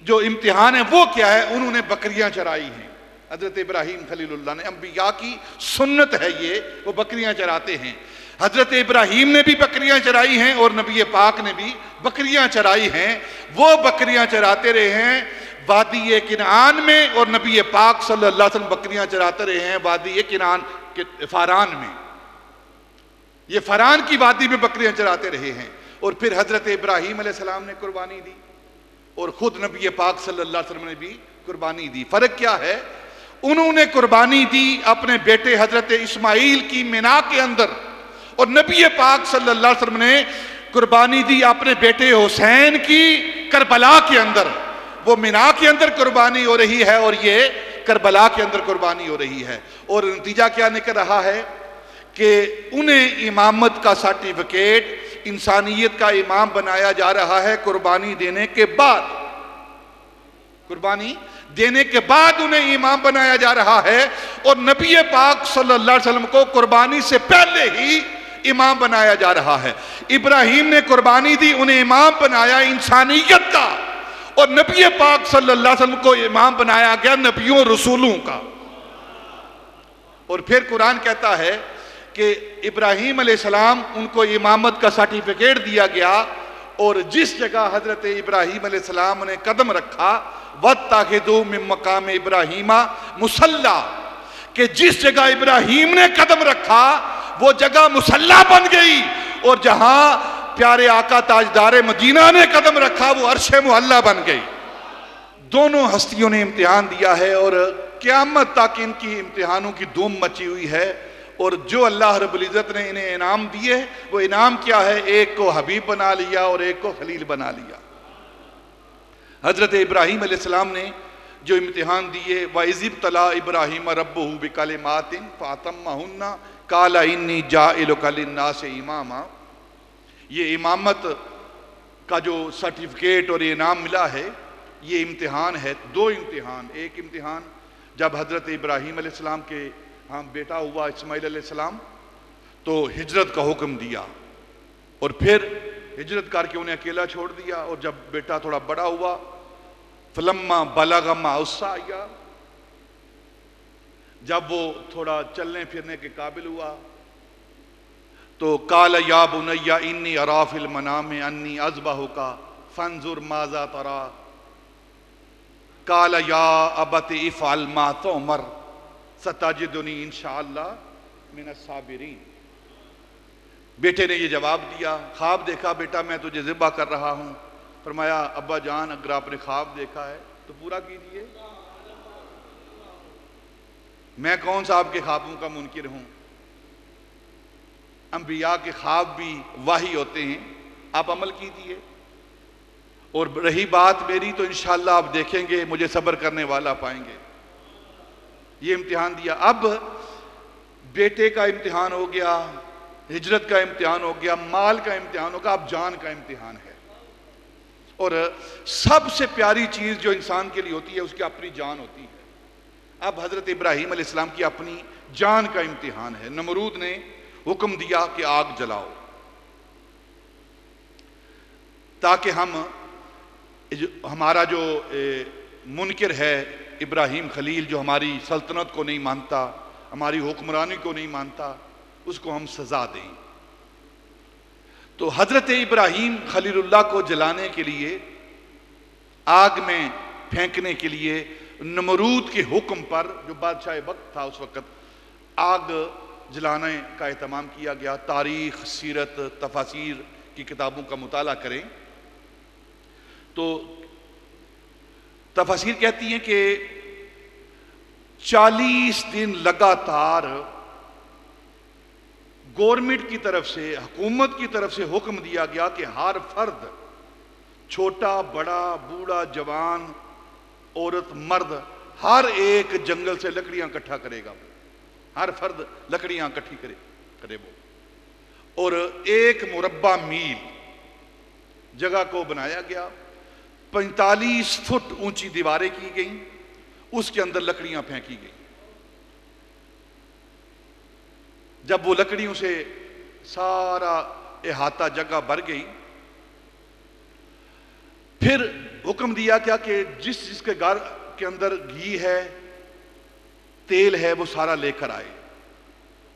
جو امتحان ہے وہ کیا ہے، انہوں نے بکریاں چرائی ہیں۔ حضرت ابراہیم خلیل اللہ نے، انبیاء کی سنت ہے یہ، وہ بکریاں چراتے ہیں۔ حضرت ابراہیم نے بھی بکریاں چرائی ہیں اور نبی پاک نے بھی بکریاں چرائی ہیں۔ وہ بکریاں چراتے رہے ہیں وادی کنعان میں، اور نبی پاک صلی اللہ علیہ وسلم بکریاں چراتے رہے ہیں وادی کنعان فاران میں۔ یہ فاران کی وادی میں بکریاں چراتے رہے ہیں۔ اور پھر حضرت ابراہیم علیہ السلام نے قربانی دی اور خود نبی پاک صلی اللہ علیہ وسلم نے بھی قربانی دی۔ فرق کیا ہے؟ انہوں نے قربانی دی اپنے بیٹے حضرت اسماعیل کی مینا کے اندر، اور نبی پاک صلی اللہ علیہ وسلم نے قربانی دی اپنے بیٹے حسین کی کربلا کے اندر، وہ مینا کے اندر قربانی ہو رہی ہے اور یہ کربلا کے اندر قربانی ہو رہی ہے، اور نتیجہ کیا نکل رہا ہے کہ انہیں امامت کا سرٹیفکیٹ، انسانیت کا امام بنایا جا رہا ہے قربانی دینے کے بعد، قربانی دینے کے بعد انہیں امام بنایا جا رہا ہے، اور نبی پاک صلی اللہ علیہ وسلم کو قربانی سے پہلے ہی امام بنایا جا رہا ہے۔ ابراہیم نے قربانی دی، انہیں امام بنایا انسانیت کا، اور نبی پاک صلی اللہ علیہ وسلم کو امام بنایا گیا نبیوں رسولوں کا۔ اور پھر قرآن کہتا ہے کہ ابراہیم علیہ السلام ان کو امامت کا سرٹیفکیٹ دیا گیا، اور جس جگہ حضرت ابراہیم علیہ السلام نے قدم رکھا، وَاتَّخِذُوا مِن مَّقَامِ إِبْرَاهِيمَ مُصَلَّى، کہ جس جگہ ابراہیم نے قدم رکھا وہ جگہ مصلی بن گئی، اور جہاں پیارے آقا تاجدار مدینہ نے قدم رکھا وہ عرش معلیٰ بن گئی۔ دونوں ہستیوں نے امتحان دیا ہے، اور قیامت تک ان کی امتحانوں کی دھوم مچی ہوئی ہے، اور جو اللہ رب العزت نے انہیں انعام دیے، وہ انعام کیا ہے؟ ایک کو حبیب بنا لیا اور ایک کو خلیل بنا لیا۔ حضرت ابراہیم علیہ السلام نے جو امتحان دیے، وَإِذِ ابْتَلَىٰ إِبْرَاهِيمَ رَبُّهُ بِكَلِمَاتٍ فَأَتَمَّهُنَّ قَالَ إِنِّي جَاعِلُكَ لِلنَّاسِ إِمَامًا، یہ امامت کا جو سرٹیفکیٹ اور انعام ملا ہے، یہ امتحان ہے، دو امتحان۔ ایک امتحان جب حضرت ابراہیم علیہ السلام کے بیٹا ہوا اسماعیل علیہ السلام، تو ہجرت کا حکم دیا، اور پھر ہجرت کر کے انہیں اکیلا چھوڑ دیا، اور جب بیٹا تھوڑا بڑا ہوا، فلما بلغ معہ السعی، جب وہ تھوڑا چلنے پھرنے کے قابل ہوا، تو قال یا بنی انی اری فی المنام انی اذبحک فانظر ماذا تری، قال یا ابت افعل ما تؤمر ستجدنی انشاءاللہ من الصابرین۔ بیٹے نے یہ جواب دیا، خواب دیکھا بیٹا میں تجھے ذبح کر رہا ہوں، فرمایا ابا جان اگر آپ نے خواب دیکھا ہے تو پورا کیجئے، میں کون سا آپ کے خوابوں کا منکر ہوں، انبیاء کے خواب بھی وحی ہوتے ہیں، آپ عمل کیجئے، اور رہی بات میری تو انشاءاللہ آپ دیکھیں گے مجھے صبر کرنے والا پائیں گے۔ یہ امتحان دیا۔ اب بیٹے کا امتحان ہو گیا، ہجرت کا امتحان ہو گیا، مال کا امتحان ہو گیا، اب جان کا امتحان ہے، اور سب سے پیاری چیز جو انسان کے لیے ہوتی ہے اس کی اپنی جان ہوتی ہے۔ اب حضرت ابراہیم علیہ السلام کی اپنی جان کا امتحان ہے۔ نمرود نے حکم دیا کہ آگ جلاؤ، تاکہ ہمارا جو منکر ہے ابراہیم خلیل، جو ہماری سلطنت کو نہیں مانتا، ہماری حکمرانی کو نہیں مانتا، اس کو ہم سزا دیں۔ تو حضرت ابراہیم خلیل اللہ کو جلانے کے لیے، آگ میں پھینکنے کے لیے نمرود کے حکم پر، جو بادشاہ وقت تھا اس وقت، آگ جلانے کا اہتمام کیا گیا۔ تاریخ، سیرت، تفاسیر کی کتابوں کا مطالعہ کریں تو تفاسیر کہتی ہیں کہ 40 دن لگاتار گورنمنٹ کی طرف سے، حکومت کی طرف سے حکم دیا گیا کہ ہر فرد، چھوٹا بڑا بوڑھا جوان عورت مرد، ہر ایک جنگل سے لکڑیاں اکٹھا کرے گا، ہر فرد لکڑیاں اکٹھی کرے وہ، اور 1 مربع میل جگہ کو بنایا گیا، 45 فٹ اونچی دیواریں کی گئیں، اس کے اندر لکڑیاں پھینکی گئیں۔ جب وہ لکڑیوں سے سارا احاطہ جگہ بھر گئی، پھر حکم دیا کیا کہ جس کے گھر کے اندر گھی ہے، تیل ہے، وہ سارا لے کر آئے،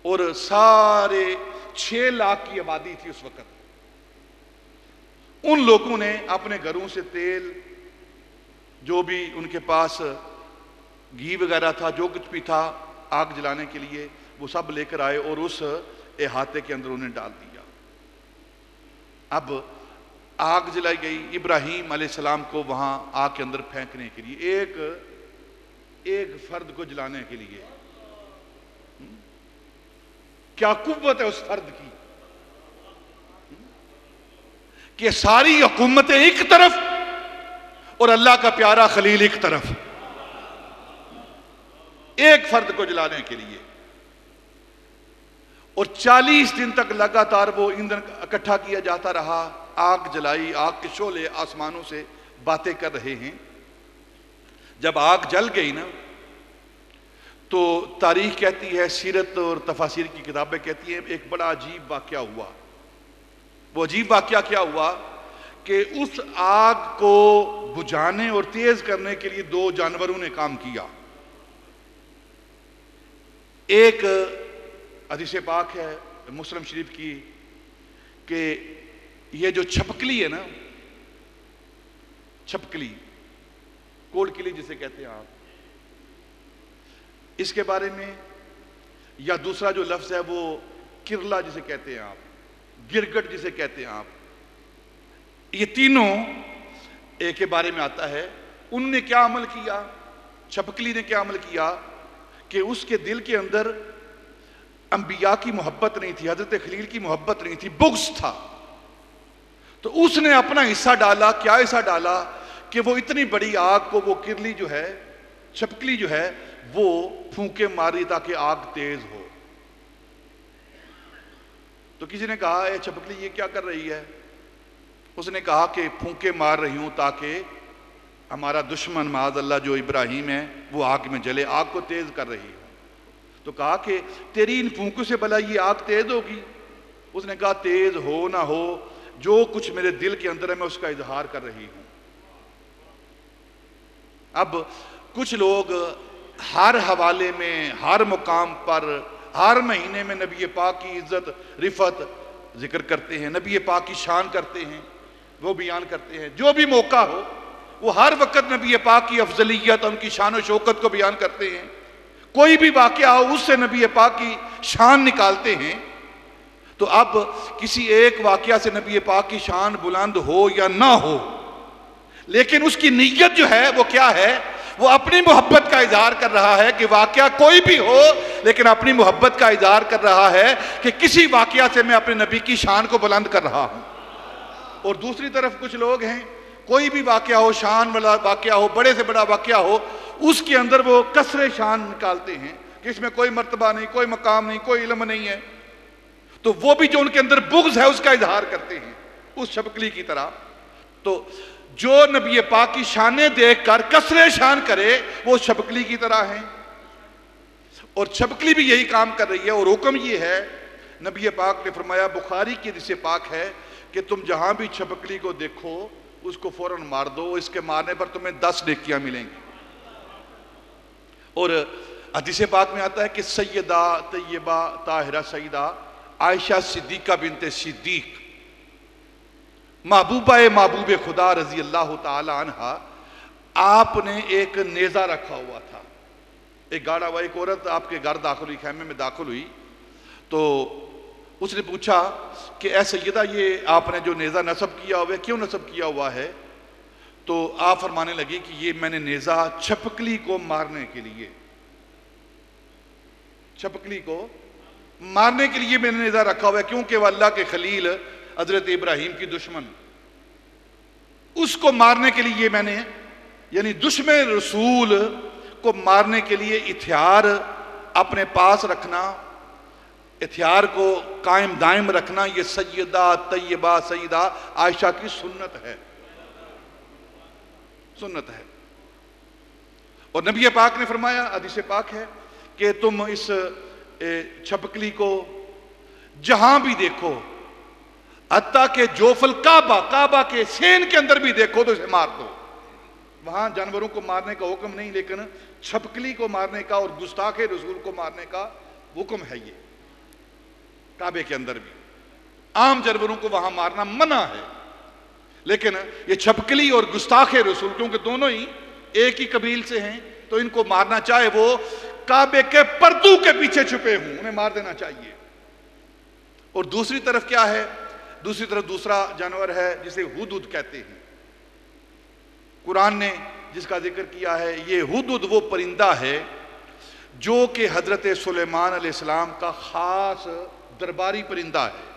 اور سارے 6 لاکھ کی آبادی تھی اس وقت، ان لوگوں نے اپنے گھروں سے تیل، جو بھی ان کے پاس گھی وغیرہ تھا، جو کچھ بھی تھا آگ جلانے کے لیے، وہ سب لے کر آئے اور اس احاطے کے اندر انہیں ڈال دیا۔ اب آگ جلائی گئی ابراہیم علیہ السلام کو وہاں آگ کے اندر پھینکنے کے لیے، ایک فرد کو جلانے کے لیے۔ کیا قوت ہے اس فرد کی! کہ ساری حکومتیں ایک طرف اور اللہ کا پیارا خلیل ایک طرف، ایک فرد کو جلانے کے لیے، اور 40 دن تک لگاتار وہ ایندھن اکٹھا کیا جاتا رہا، آگ جلائی، آگ کے شعلے آسمانوں سے باتیں کر رہے ہیں۔ جب آگ جل گئی نا تو تاریخ کہتی ہے، سیرت اور تفاسیر کی کتابیں کہتی ہیں، ایک بڑا عجیب واقعہ ہوا۔ وہ عجیب واقعہ کیا ہوا کہ اس آگ کو بجھانے اور تیز کرنے کے لیے 2 جانوروں نے کام کیا۔ ایک حدیث پاک ہے مسلم شریف کی کہ یہ جو چھپکلی ہے نا، چھپکلی، کوڑ کلی جسے کہتے ہیں آپ، اس کے بارے میں، یا دوسرا جو لفظ ہے وہ کرلا جسے کہتے ہیں آپ، گرگٹ جسے کہتے ہیں آپ، یہ تینوں ایک کے بارے میں آتا ہے۔ ان نے کیا عمل کیا؟ چھپکلی نے کیا عمل کیا کہ اس کے دل کے اندر انبیاء کی محبت نہیں تھی، حضرت خلیل کی محبت نہیں تھی، بغض تھا۔ تو اس نے اپنا حصہ ڈالا۔ کیا حصہ ڈالا؟ کہ وہ اتنی بڑی آگ کو وہ کرلی جو ہے، چھپکلی جو ہے، وہ پھونکے ماری تاکہ آگ تیز ہو۔ تو کسی نے کہا، اے چھپکلی یہ کیا کر رہی ہے؟ اس نے کہا کہ پھونکے مار رہی ہوں تاکہ ہمارا دشمن معاذ اللہ جو ابراہیم ہے وہ آگ میں جلے، آگ کو تیز کر رہی ہوں۔ تو کہا کہ تیری ان پھونکوں سے بھلا یہ آگ تیز ہوگی؟ اس نے کہا تیز ہو نہ ہو، جو کچھ میرے دل کے اندر ہے میں اس کا اظہار کر رہی ہوں۔ اب کچھ لوگ ہر حوالے میں، ہر مقام پر، ہر مہینے میں نبی پاک کی عزت رفعت ذکر کرتے ہیں، نبی پاک کی شان کرتے ہیں، وہ بیان کرتے ہیں۔ جو بھی موقع ہو وہ ہر وقت نبی پاک کی افضلیت، ان کی شان و شوکت کو بیان کرتے ہیں۔ کوئی بھی واقعہ ہو اس سے نبی پاک کی شان نکالتے ہیں۔ تو اب کسی ایک واقعہ سے نبی پاک کی شان بلند ہو یا نہ ہو، لیکن اس کی نیت جو ہے وہ کیا ہے؟ وہ اپنی محبت کا اظہار کر رہا ہے کہ واقعہ کوئی بھی ہو، لیکن اپنی محبت کا اظہار کر رہا ہے کہ کسی واقعہ سے میں اپنے نبی کی شان کو بلند کر رہا ہوں۔ اور دوسری طرف کچھ لوگ ہیں، کوئی بھی واقعہ ہو، شان والا واقعہ ہو، بڑے سے بڑا واقعہ ہو، اس کے اندر وہ کسر شان نکالتے ہیں کہ اس میں کوئی مرتبہ نہیں، کوئی مقام نہیں، کوئی علم نہیں ہے۔ تو وہ بھی جو ان کے اندر بغض ہے اس کا اظہار کرتے ہیں، اس چھپکلی کی طرح۔ تو جو نبی پاک کی شانیں دیکھ کر کسر شان کرے وہ چھپکلی کی طرح ہیں، اور چھپکلی بھی یہی کام کر رہی ہے۔ اور حکم یہ ہے، نبی پاک نے فرمایا، بخاری کی حدیث پاک ہے کہ تم جہاں بھی چھپکلی کو دیکھو اس کو فوراً مار دو، اس کے مارنے پر تمہیں 10 نیکیاں ملیں گی۔ اور حدیث پاک میں آتا ہے کہ سیدہ طیبہ طاہرہ سیدہ عائشہ صدیقہ بنت صدیق، محبوبہ محبوب خدا رضی اللہ تعالی عنہ، آپ نے ایک نیزہ رکھا ہوا تھا۔ ایک گاڑا ہوا ایک عورت آپ کے گھر داخل ہوئی، خیمے میں داخل ہوئی، تو اس نے پوچھا کہ اے سیدہ یہ آپ نے جو نیزہ نصب کیا ہوا ہے کیوں نصب کیا ہوا ہے؟ تو آپ فرمانے لگی کہ یہ میں نے نیزہ چھپکلی کو مارنے کے لیے، چھپکلی کو مارنے کے لیے میں نے نیزہ رکھا ہوا ہے، کیونکہ وہ اللہ کے خلیل حضرت ابراہیم کی دشمن، اس کو مارنے کے لیے میں نے، یعنی دشمن رسول کو مارنے کے لیے ہتھیار اپنے پاس رکھنا، ہتھیار کو قائم دائم رکھنا، یہ سیدہ طیبہ سیدہ عائشہ کی سنت ہے، سنت ہے۔ اور نبی پاک نے فرمایا، حدیث پاک ہے کہ تم اس چھپکلی کو جہاں بھی دیکھو، حتیٰ کہ جوف الکعبہ، کعبہ کے سین کے اندر بھی دیکھو تو اسے مار دو۔ وہاں جانوروں کو مارنے کا حکم نہیں، لیکن چھپکلی کو مارنے کا اور گستاخ رسول کو مارنے کا حکم ہے۔ یہ کعبے کے اندر بھی عام جانوروں کو وہاں مارنا منع ہے، لیکن یہ چھپکلی اور گستاخ رسول کیونکہ دونوں ہی ایک ہی قبیل سے ہیں تو ان کو مارنا، چاہے وہ کعبے کے پردوں کے پیچھے چھپے ہوں، انہیں مار دینا چاہیے۔ اور دوسری طرف کیا ہے؟ دوسری طرف دوسرا جانور ہے جسے ہدہد کہتے ہیں، قرآن نے جس کا ذکر کیا ہے۔ یہ ہدہد وہ پرندہ ہے جو کہ حضرت سلیمان علیہ السلام کا خاص درباری پرندہ ہے۔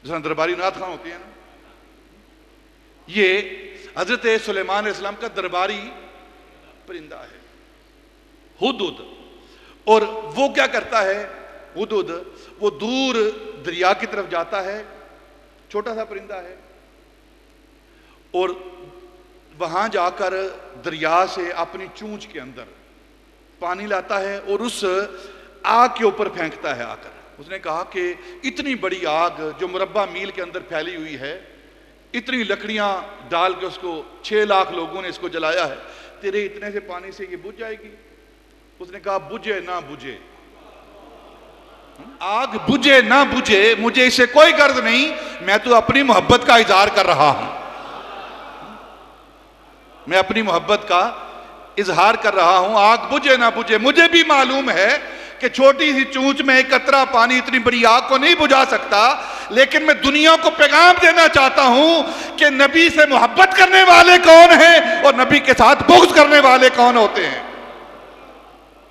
جس طرح درباری نعت خواں ہوتے ہیں نا، یہ حضرت سلیمان علیہ السلام کا درباری پرندہ ہے ہدہد۔ اور وہ کیا کرتا ہے ہدہد؟ وہ دور دریا کی طرف جاتا ہے، چھوٹا سا پرندہ ہے، اور وہاں جا کر دریا سے اپنی چونچ کے اندر پانی لاتا ہے اور اس آگ کے اوپر پھینکتا ہے آ کر۔ اس نے کہا کہ اتنی بڑی آگ جو مربع میل کے اندر پھیلی ہوئی ہے، اتنی لکڑیاں ڈال کے اس کو 6 لاکھ لوگوں نے اس کو جلایا ہے، تیرے اتنے سے پانی سے یہ بجھ جائے گی؟ اس نے کہا بجھے نہ بجھے، آگ بجھے نہ بجھے، مجھے اس سے کوئی غرض نہیں، میں تو اپنی محبت کا اظہار کر رہا ہوں، میں اپنی محبت کا اظہار کر رہا ہوں، آگ بجھے نہ بجھے۔ مجھے بھی معلوم ہے کہ چھوٹی سی چونچ میں ایک قطرہ پانی اتنی بڑی آگ کو نہیں بجھا سکتا، لیکن میں دنیا کو پیغام دینا چاہتا ہوں کہ نبی سے محبت کرنے والے کون ہیں اور نبی کے ساتھ بغض کرنے والے کون ہوتے ہیں۔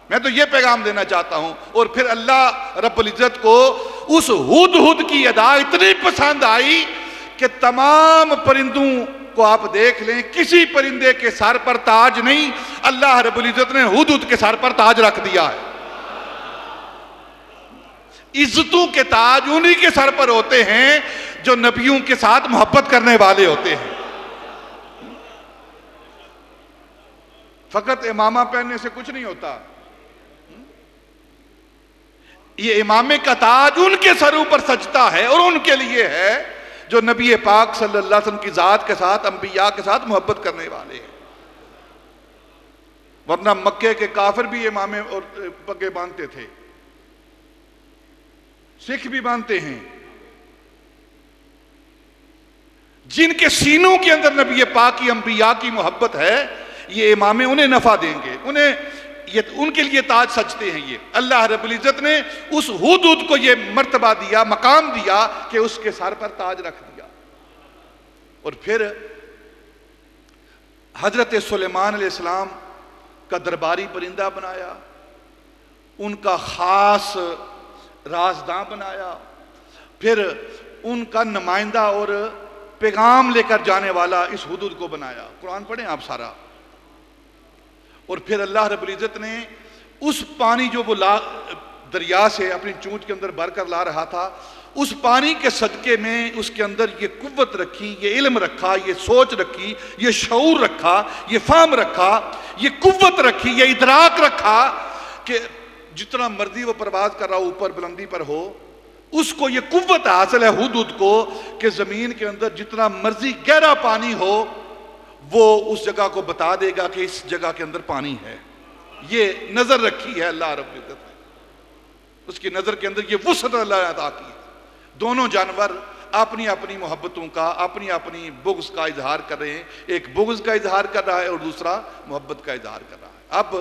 میں تو یہ پیغام دینا چاہتا ہوں۔ اور پھر اللہ رب العزت کو اس ہدہد کی ادا اتنی پسند آئی کہ تمام پرندوں کو آپ دیکھ لیں، کسی پرندے کے سر پر تاج نہیں، اللہ رب العزت نے ہدہد کے سر پر تاج رکھ دیا ہے۔ عزتوں کے تاج انہی کے سر پر ہوتے ہیں جو نبیوں کے ساتھ محبت کرنے والے ہوتے ہیں۔ فقط امامہ پہننے سے کچھ نہیں ہوتا، یہ امامے کا تاج ان کے سروں پر سجتا ہے اور ان کے لیے ہے جو نبی پاک صلی اللہ علیہ وسلم کی ذات کے ساتھ، انبیاء کے ساتھ محبت کرنے والے ہیں۔ ورنہ مکے کے کافر بھی امامے اور پگے باندھتے تھے، سکھ بھی باندھتے ہیں، جن کے سینوں کے اندر نبی پاک کی، انبیاء کی محبت ہے، یہ امامے انہیں نفع دیں گے، ان کے لیے تاج سجتے ہیں۔ یہ اللہ رب العزت نے اس ہدہد کو یہ مرتبہ دیا، مقام دیا کہ اس کے سر پر تاج رکھ دیا۔ اور پھر حضرت سلیمان علیہ السلام کا درباری پرندہ بنایا، ان کا خاص رازداں بنایا، پھر ان کا نمائندہ اور پیغام لے کر جانے والا اس ہدہد کو بنایا۔ قرآن پڑھیں آپ سارا۔ اور پھر اللہ رب العزت نے اس پانی جو وہ دریا سے اپنی چونچ کے اندر بھر کر لا رہا تھا، اس پانی کے صدقے میں اس کے اندر یہ قوت رکھی، یہ علم رکھا، یہ سوچ رکھی، یہ شعور رکھا، یہ فہم رکھا، یہ قوت رکھی، یہ ادراک رکھا کہ جتنا مرضی وہ پرواز کر رہا ہو، اوپر بلندی پر ہو، اس کو یہ قوت حاصل ہے ہدہد کو کہ زمین کے اندر جتنا مرضی گہرا پانی ہو، وہ اس جگہ کو بتا دے گا کہ اس جگہ کے اندر پانی ہے۔ یہ نظر رکھی ہے اللہ رب العزت نے، اس کی نظر کے اندر یہ وسعت اللہ نے عطا کی ہے۔ دونوں جانور اپنی اپنی محبتوں کا، اپنی اپنی بغض کا اظہار کر رہے ہیں، ایک بغض کا اظہار کر رہا ہے اور دوسرا محبت کا اظہار کر رہا ہے۔ اب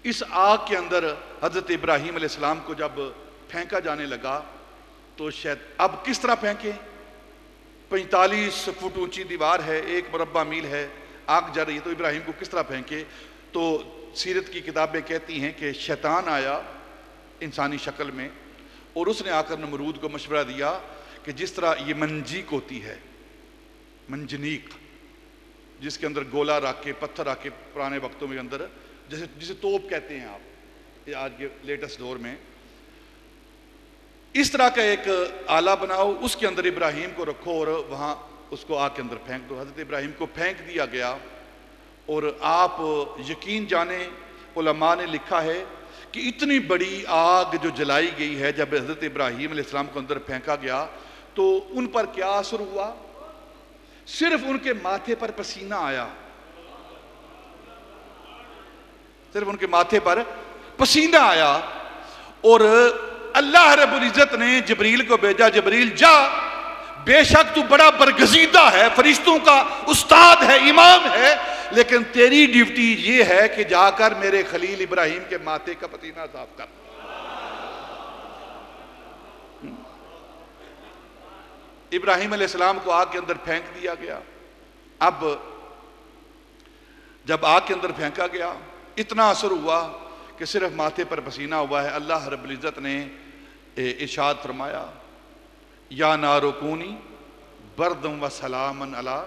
اس آگ کے اندر حضرت ابراہیم علیہ السلام کو جب پھینکا جانے لگا تو اب کس طرح پھینکیں؟ 45 فٹ اونچی دیوار ہے، 1 مربع میل ہے، آگ جا رہی ہے، تو ابراہیم کو کس طرح پھینکے؟ تو سیرت کی کتابیں کہتی ہیں کہ شیطان آیا انسانی شکل میں اور اس نے آ کر نمرود کو مشورہ دیا کہ جس طرح یہ منجیق ہوتی ہے، منجنیق، جس کے اندر گولا رکھ کے، پتھر رکھ کے پرانے وقتوں میں اندر جسے توپ کہتے ہیں آپ آج کے لیٹسٹ دور میں، اس طرح کا ایک آلہ بناؤ، اس کے اندر ابراہیم کو رکھو اور وہاں اس کو آگ کے اندر پھینک دو۔ حضرت ابراہیم کو پھینک دیا گیا اور آپ یقین جانیں، علماء نے لکھا ہے کہ اتنی بڑی آگ جو جلائی گئی ہے، جب حضرت ابراہیم علیہ السلام کو اندر پھینکا گیا تو ان پر کیا اثر ہوا؟ صرف ان کے ماتھے پر پسینہ آیا، صرف ان کے ماتھے پر پسینہ آیا، اور اللہ رب العزت نے جبریل کو بھیجا، جبریل جا، بے شک تو بڑا برگزیدہ ہے، فرشتوں کا استاد ہے، امام ہے، لیکن تیری ڈیوٹی یہ ہے کہ جا کر میرے خلیل ابراہیم کے ماتھے کا پسینہ صاف کر۔ ابراہیم علیہ السلام کو آگ کے اندر پھینک دیا گیا۔ اب جب آگ کے اندر پھینکا گیا، اتنا اثر ہوا کہ صرف ماتھے پر پسینہ ہوا ہے۔ اللہ رب العزت نے ارشاد فرمایا یا نار کونی بردم و سلامن علی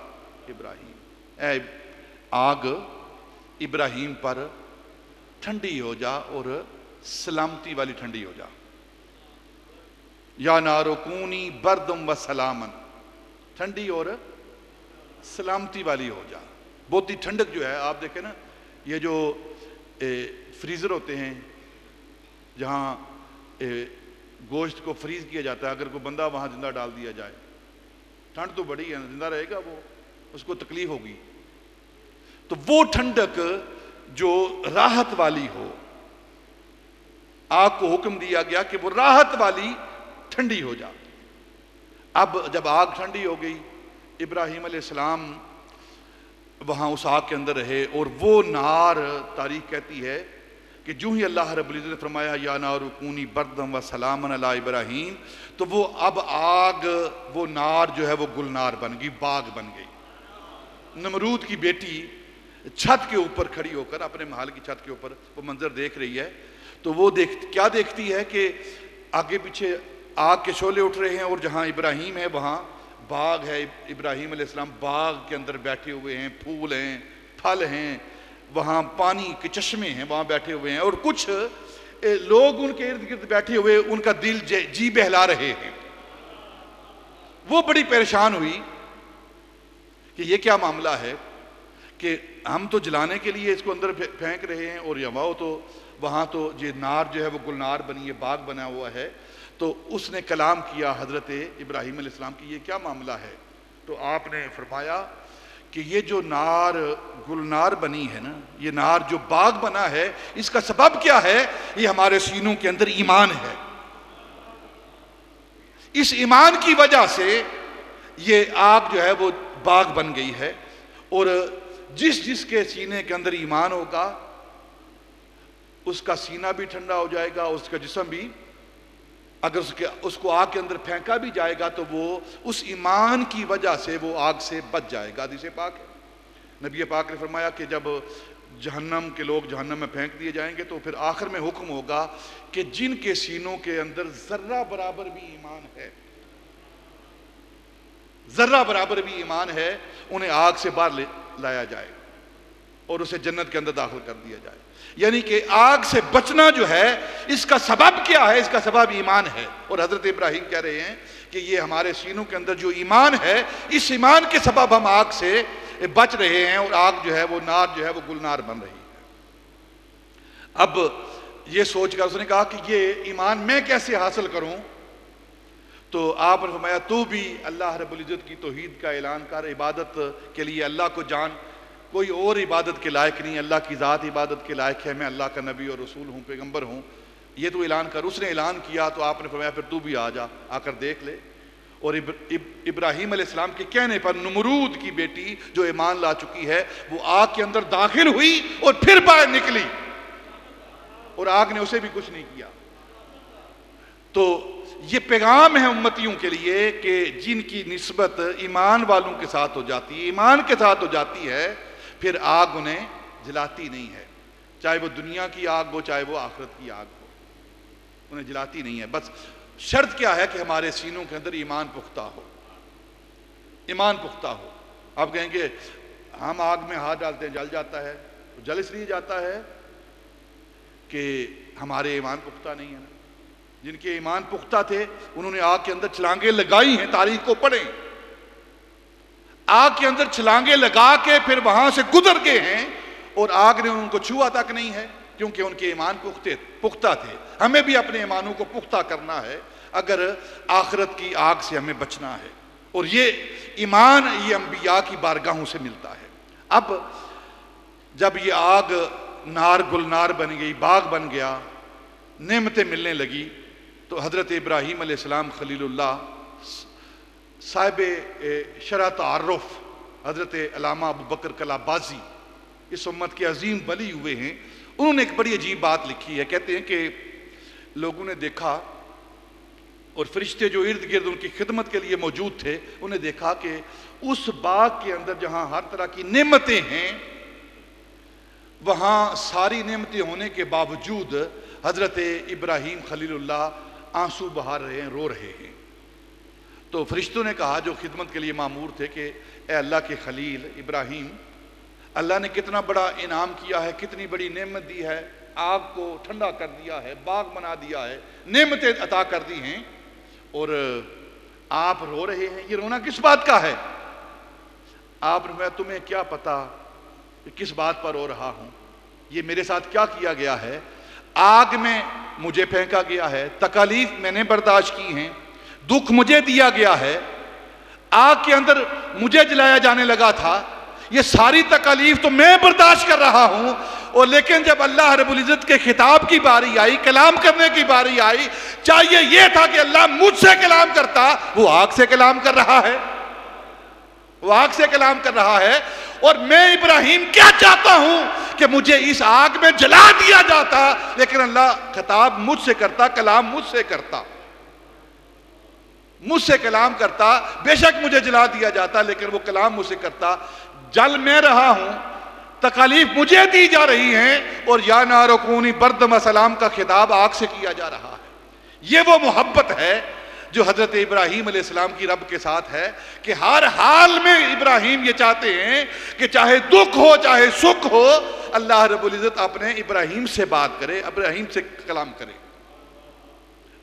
ابراہیم، اے آگ ابراہیم پر ٹھنڈی ہو جا اور سلامتی والی ٹھنڈی ہو جا۔ یا نار کونی بردم و سلامن، ٹھنڈی اور سلامتی والی ہو جا۔ بہت ہی ٹھنڈک جو ہے، آپ دیکھیں نا یہ جو فریزر ہوتے ہیں جہاں گوشت کو فریز کیا جاتا ہے، اگر کوئی بندہ وہاں زندہ ڈال دیا جائے، ٹھنڈ تو بڑی ہے، زندہ رہے گا وہ، اس کو تکلیف ہوگی۔ تو وہ ٹھنڈک جو راحت والی ہو، آگ کو حکم دیا گیا کہ وہ راحت والی ٹھنڈی ہو جا۔ اب جب آگ ٹھنڈی ہو گئی، ابراہیم علیہ السلام وہاں اس آگ کے اندر رہے، اور وہ نار، تاریخ کہتی ہے کہ جو ہی اللہ رب العزت نے فرمایا یا نار کونی بردم و سلامن علی ابراہیم، تو وہ اب آگ، وہ نار جو ہے وہ گلنار بن گئی، باغ بن گئی۔ نمرود کی بیٹی چھت کے اوپر کھڑی ہو کر، اپنے محل کی چھت کے اوپر وہ منظر دیکھ رہی ہے، تو وہ کیا دیکھتی ہے کہ آگے پیچھے آگ کے شعلے اٹھ رہے ہیں، اور جہاں ابراہیم ہے وہاں باغ ہے، ابراہیم علیہ السلام باغ کے اندر بیٹھے ہوئے ہیں، پھول ہیں، پھل ہیں، وہاں پانی کے چشمے ہیں، وہاں بیٹھے ہوئے ہیں، اور کچھ لوگ ان کے ارد گرد بیٹھے ہوئے ان کا دل جی بہلا رہے ہیں۔ وہ بڑی پریشان ہوئی کہ یہ کیا معاملہ ہے کہ ہم تو جلانے کے لیے اس کو اندر پھینک رہے ہیں، اور وہاں تو یہ نار جو ہے وہ گلنار بنی ہے، باغ بنا ہوا ہے۔ تو اس نے کلام کیا حضرت ابراہیم علیہ السلام کی، یہ کیا معاملہ ہے؟ تو آپ نے فرمایا کہ یہ جو نار گلنار بنی ہے نا، یہ نار جو باغ بنا ہے، اس کا سبب کیا ہے؟ یہ ہمارے سینوں کے اندر ایمان ہے۔ اس ایمان کی وجہ سے یہ آگ جو ہے وہ باغ بن گئی ہے، اور جس کے سینے کے اندر ایمان ہوگا اس کا سینہ بھی ٹھنڈا ہو جائے گا، اس کا جسم بھی، اگر اس کو آگ کے اندر پھینکا بھی جائے گا تو وہ اس ایمان کی وجہ سے وہ آگ سے بچ جائے گا۔ حدیث پاک ہے، نبی پاک نے فرمایا کہ جب جہنم کے لوگ جہنم میں پھینک دیے جائیں گے تو پھر آخر میں حکم ہوگا کہ جن کے سینوں کے اندر ذرہ برابر بھی ایمان ہے، ذرہ برابر بھی ایمان ہے، انہیں آگ سے باہر لایا جائے اور اسے جنت کے اندر داخل کر دیا جائے۔ یعنی کہ آگ سے بچنا جو ہے، اس کا سبب کیا ہے؟ اس کا سبب ایمان ہے۔ اور حضرت ابراہیم کہہ رہے ہیں کہ یہ ہمارے سینوں کے اندر جو ایمان ہے، اس ایمان کے سبب ہم آگ سے بچ رہے ہیں، اور آگ جو ہے وہ نار جو ہے وہ گلنار بن رہی ہے۔ اب یہ سوچ کر اس نے کہا کہ یہ ایمان میں کیسے حاصل کروں؟ تو آپ نے فرمایا تو بھی اللہ رب العزت کی توحید کا اعلان کر، عبادت کے لیے اللہ کو جان، کوئی اور عبادت کے لائق نہیں، اللہ کی ذات عبادت کے لائق ہے، میں اللہ کا نبی اور رسول ہوں، پیغمبر ہوں، یہ تو اعلان کر۔ اس نے اعلان کیا تو آپ نے فرمایا پھر تو بھی آ کر دیکھ لے۔ اور ابراہیم علیہ السلام کے کہنے پر نمرود کی بیٹی جو ایمان لا چکی ہے، وہ آگ کے اندر داخل ہوئی اور پھر باہر نکلی، اور آگ نے اسے بھی کچھ نہیں کیا۔ تو یہ پیغام ہے امتیوں کے لیے کہ جن کی نسبت ایمان والوں کے ساتھ ہو جاتی ہے، ایمان کے ساتھ ہو جاتی ہے، پھر آگ انہیں جلاتی نہیں ہے، چاہے وہ دنیا کی آگ ہو چاہے وہ آخرت کی آگ ہو، انہیں جلاتی نہیں ہے۔ بس شرط کیا ہے کہ ہمارے سینوں کے اندر ایمان پختہ ہو، ایمان پختہ ہو۔ آپ کہیں گے ہم آگ میں ہاتھ ڈالتے ہیں جل جاتا ہے، جل اس لیے جاتا ہے کہ ہمارے ایمان پختہ نہیں ہے۔ جن کے ایمان پختہ تھے انہوں نے آگ کے اندر چھلانگیں لگائی ہیں، تاریخ کو پڑھیں، آگ کے اندر چھلانگیں لگا کے پھر وہاں سے گزر گئے ہیں، اور آگ نے ان کو چھوا تک نہیں ہے، کیونکہ ان کے ایمان پختہ تھے۔ ہمیں بھی اپنے ایمانوں کو پختہ کرنا ہے اگر آخرت کی آگ سے ہمیں بچنا ہے، اور یہ ایمان یہ انبیاء کی بارگاہوں سے ملتا ہے۔ اب جب یہ آگ نار گلنار بن گئی، باغ بن گیا، نعمتیں ملنے لگی، تو حضرت ابراہیم علیہ السلام خلیل اللہ، صاحب شرح تعارف حضرت علامہ ابو بکر کلابازی، اس امت کے عظیم ولی ہوئے ہیں، انہوں نے ایک بڑی عجیب بات لکھی ہے۔ کہتے ہیں کہ لوگوں نے دیکھا، اور فرشتے جو ارد گرد ان کی خدمت کے لیے موجود تھے، انہیں دیکھا کہ اس باغ کے اندر جہاں ہر طرح کی نعمتیں ہیں، وہاں ساری نعمتیں ہونے کے باوجود حضرت ابراہیم خلیل اللہ آنسو بہا رہے ہیں، رو رہے ہیں۔ تو فرشتوں نے کہا جو خدمت کے لیے مامور تھے کہ اے اللہ کے خلیل ابراہیم، اللہ نے کتنا بڑا انعام کیا ہے، کتنی بڑی نعمت دی ہے، آگ کو ٹھنڈا کر دیا ہے، باغ بنا دیا ہے، نعمتیں عطا کر دی ہیں، اور آپ رو رہے ہیں، یہ رونا کس بات کا ہے؟ آپ نے کہا تمہیں کیا پتا کہ کس بات پر رو رہا ہوں، یہ میرے ساتھ کیا کیا گیا ہے، آگ میں مجھے پھینکا گیا ہے، تکالیف میں نے برداشت کی ہیں، دکھ مجھے دیا گیا ہے، آگ کے اندر مجھے جلایا جانے لگا تھا، یہ ساری تکالیف تو میں برداشت کر رہا ہوں، اور لیکن جب اللہ رب العزت کے خطاب کی باری آئی، کلام کرنے کی باری آئی، چاہیے یہ تھا کہ اللہ مجھ سے کلام کرتا، وہ آگ سے کلام کر رہا ہے، وہ آگ سے کلام کر رہا ہے، اور میں ابراہیم کیا چاہتا ہوں کہ مجھے اس آگ میں جلا دیا جاتا، لیکن اللہ خطاب مجھ سے کرتا، کلام مجھ سے کرتا، مجھ سے کلام کرتا، بے شک مجھے جلا دیا جاتا، لیکن وہ کلام مجھ سے کرتا، جل میں رہا ہوں، تکالیف مجھے دی جا رہی ہیں، اور یا نار کونی بردم السلام کا خطاب آگ سے کیا جا رہا ہے۔ یہ وہ محبت ہے جو حضرت ابراہیم علیہ السلام کی رب کے ساتھ ہے، کہ ہر حال میں ابراہیم یہ چاہتے ہیں کہ چاہے دکھ ہو چاہے سکھ ہو، اللہ رب العزت اپنے ابراہیم سے بات کرے، ابراہیم سے کلام کرے۔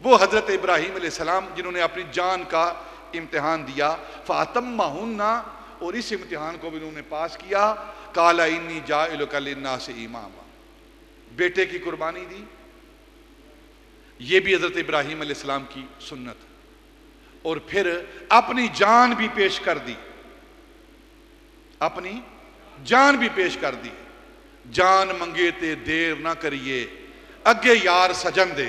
وہ حضرت ابراہیم علیہ السلام جنہوں نے اپنی جان کا امتحان دیا، فَأَتَمَّهُنَّ، اور اس امتحان کو بھی انہوں نے پاس کیا، قَالَ إِنِّي جَاعِلُكَ لِلنَّاسِ إِمَامًا، بیٹے کی قربانی دی، یہ بھی حضرت ابراہیم علیہ السلام کی سنت، اور پھر اپنی جان بھی پیش کر دی، اپنی جان بھی پیش کر دی، جان منگے تے دیر نہ کریے، اگے یار سجن دے،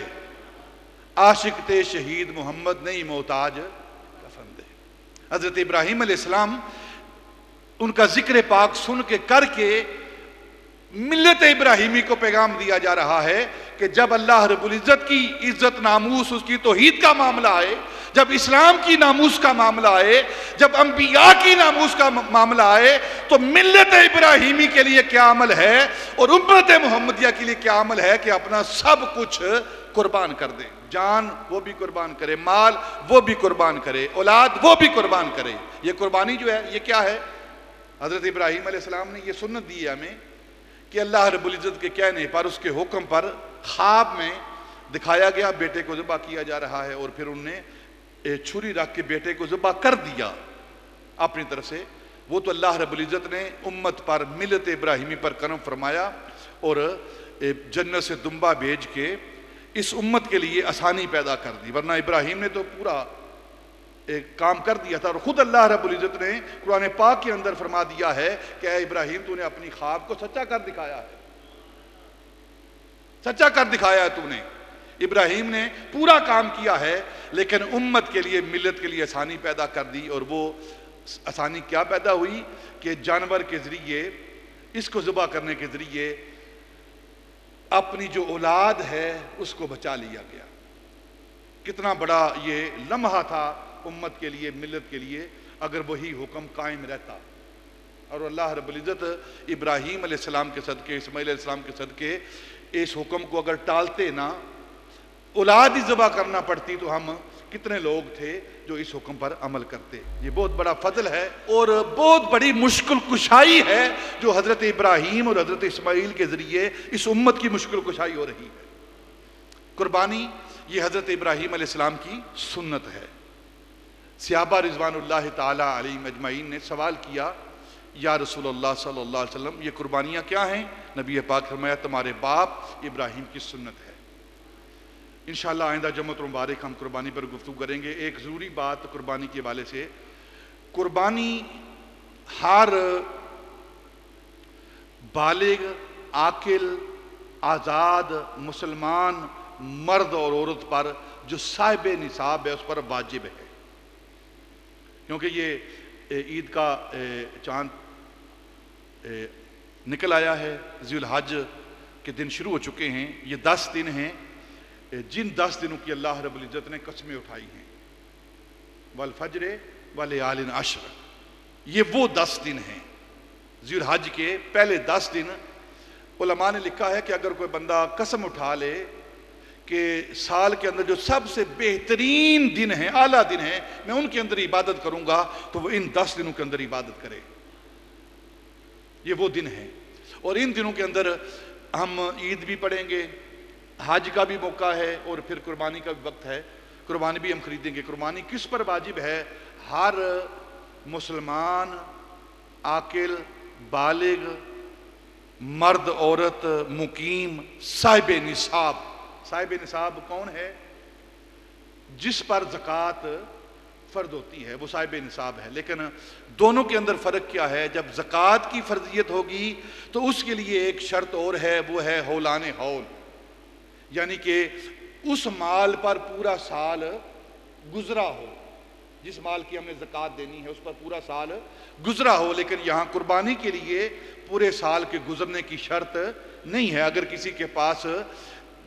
عاشق تے شہید محمد نہیں محتاج کفن دے۔ حضرت ابراہیم علیہ السلام ان کا ذکر پاک سن کے کر کے ملت ابراہیمی کو پیغام دیا جا رہا ہے کہ جب اللہ رب العزت کی عزت ناموس، اس کی توحید کا معاملہ آئے، جب اسلام کی ناموس کا معاملہ آئے، جب انبیاء کی ناموس کا معاملہ آئے، تو ملت ابراہیمی کے لیے کیا عمل ہے اور امت محمدیہ کے لیے کیا عمل ہے کہ اپنا سب کچھ قربان کر دیں، جان وہ بھی قربان کرے، مال وہ بھی قربان کرے، اولاد وہ بھی قربان کرے۔ یہ قربانی جو ہے یہ کیا ہے؟ حضرت ابراہیم علیہ السلام نے یہ سنت دی ہے ہمیں کہ اللہ رب العزت کے کہنے پر، اس کے حکم پر خواب میں دکھایا گیا، بیٹے کو ذبح کیا جا رہا ہے، اور پھر انہوں نے چھری رکھ کے بیٹے کو ذبح کر دیا اپنی طرف سے۔ وہ تو اللہ رب العزت نے امت پر، ملت ابراہیمی پر کرم فرمایا، اور جنت سے دمبا بھیج کے اس امت کے لیے آسانی پیدا کر دی، ورنہ ابراہیم نے تو پورا ایک کام کر دیا تھا۔ اور خود اللہ رب العزت نے قرآن پاک کے اندر فرما دیا ہے کہ اے ابراہیم تو نے اپنی خواب کو سچا کر دکھایا ہے، سچا کر دکھایا ہے تو نے۔ ابراہیم نے پورا کام کیا ہے، لیکن امت کے لیے، ملت کے لیے آسانی پیدا کر دی، اور وہ آسانی کیا پیدا ہوئی کہ جانور کے ذریعے، اس کو ذبح کرنے کے ذریعے اپنی جو اولاد ہے اس کو بچا لیا گیا۔ کتنا بڑا یہ لمحہ تھا امت کے لیے، ملت کے لیے، اگر وہی حکم قائم رہتا۔ اور اللہ رب العزت ابراہیم علیہ السلام کے صدقے، اسماعیل علیہ السلام کے صدقے اس حکم کو اگر ٹالتے نا، اولاد ہی ذبح کرنا پڑتی، تو ہم کتنے لوگ تھے جو اس حکم پر عمل کرتے۔ یہ بہت بڑا فضل ہے اور بہت بڑی مشکل کشائی ہے جو حضرت ابراہیم اور حضرت اسماعیل کے ذریعے اس امت کی مشکل کشائی ہو رہی ہے۔ قربانی یہ حضرت ابراہیم علیہ السلام کی سنت ہے۔ صحابہ رضوان اللہ تعالی علیہم اجمعین نے سوال کیا، یا رسول اللہ صلی اللہ علیہ وسلم یہ قربانیاں کیا ہیں؟ نبی پاک فرمایا تمہارے باپ ابراہیم کی سنت ہے۔ انشاءاللہ آئندہ جمعۃ المبارک ہم قربانی پر گفتگو کریں گے۔ ایک ضروری بات قربانی کے حوالے سے، قربانی ہر بالغ، عاقل، آزاد مسلمان مرد اور عورت پر جو صاحب نصاب ہے اس پر واجب ہے، کیونکہ یہ عید کا چاند نکل آیا ہے، ذی الحج کے دن شروع ہو چکے ہیں۔ یہ 10 دن ہیں جن 10 دنوں کی اللہ رب العزت نے قسمیں اٹھائی ہیں، والفجر ولیال عشر، یہ وہ 10 دن ہیں ذی الحج کے پہلے 10 دن۔ علماء نے لکھا ہے کہ اگر کوئی بندہ قسم اٹھا لے کہ سال کے اندر جو سب سے بہترین دن ہیں، اعلیٰ دن ہیں، میں ان کے اندر عبادت کروں گا، تو وہ ان 10 دنوں کے اندر عبادت کرے۔ یہ وہ دن ہیں، اور ان دنوں کے اندر ہم عید بھی پڑھیں گے، حج کا بھی موقع ہے، اور پھر قربانی کا بھی وقت ہے، قربانی بھی ہم خریدیں گے۔ قربانی کس پر واجب ہے؟ ہر مسلمان عاقل بالغ مرد عورت مقیم صاحب نصاب۔ صاحب نصاب کون ہے؟ جس پر زکوٰۃ فرض ہوتی ہے وہ صاحب نصاب ہے۔ لیکن دونوں کے اندر فرق کیا ہے؟ جب زکوٰۃ کی فرضیت ہوگی تو اس کے لیے ایک شرط اور ہے، وہ ہے ہولان ہول، یعنی کہ اس مال پر پورا سال گزرا ہو، جس مال کی ہم نے زکوٰۃ دینی ہے اس پر پورا سال گزرا ہو۔ لیکن یہاں قربانی کے لیے پورے سال کے گزرنے کی شرط نہیں ہے۔ اگر کسی کے پاس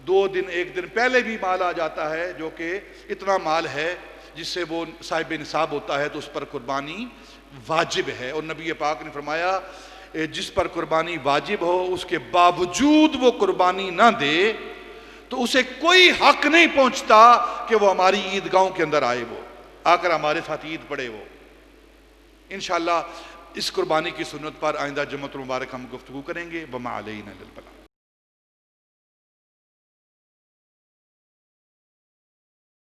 2 دن 1 دن پہلے بھی مال آ جاتا ہے جو کہ اتنا مال ہے جس سے وہ صاحب نصاب ہوتا ہے، تو اس پر قربانی واجب ہے۔ اور نبی پاک نے فرمایا جس پر قربانی واجب ہو اس کے باوجود وہ قربانی نہ دے تو اسے کوئی حق نہیں پہنچتا کہ وہ ہماری عیدگاہوں کے اندر آئے، وہ آ کر ہمارے ساتھ عید پڑھے۔ وہ انشاءاللہ اس قربانی کی سنت پر آئندہ جمعۃ المبارک ہم گفتگو کریں گے۔ وما علینا الا البلاغ۔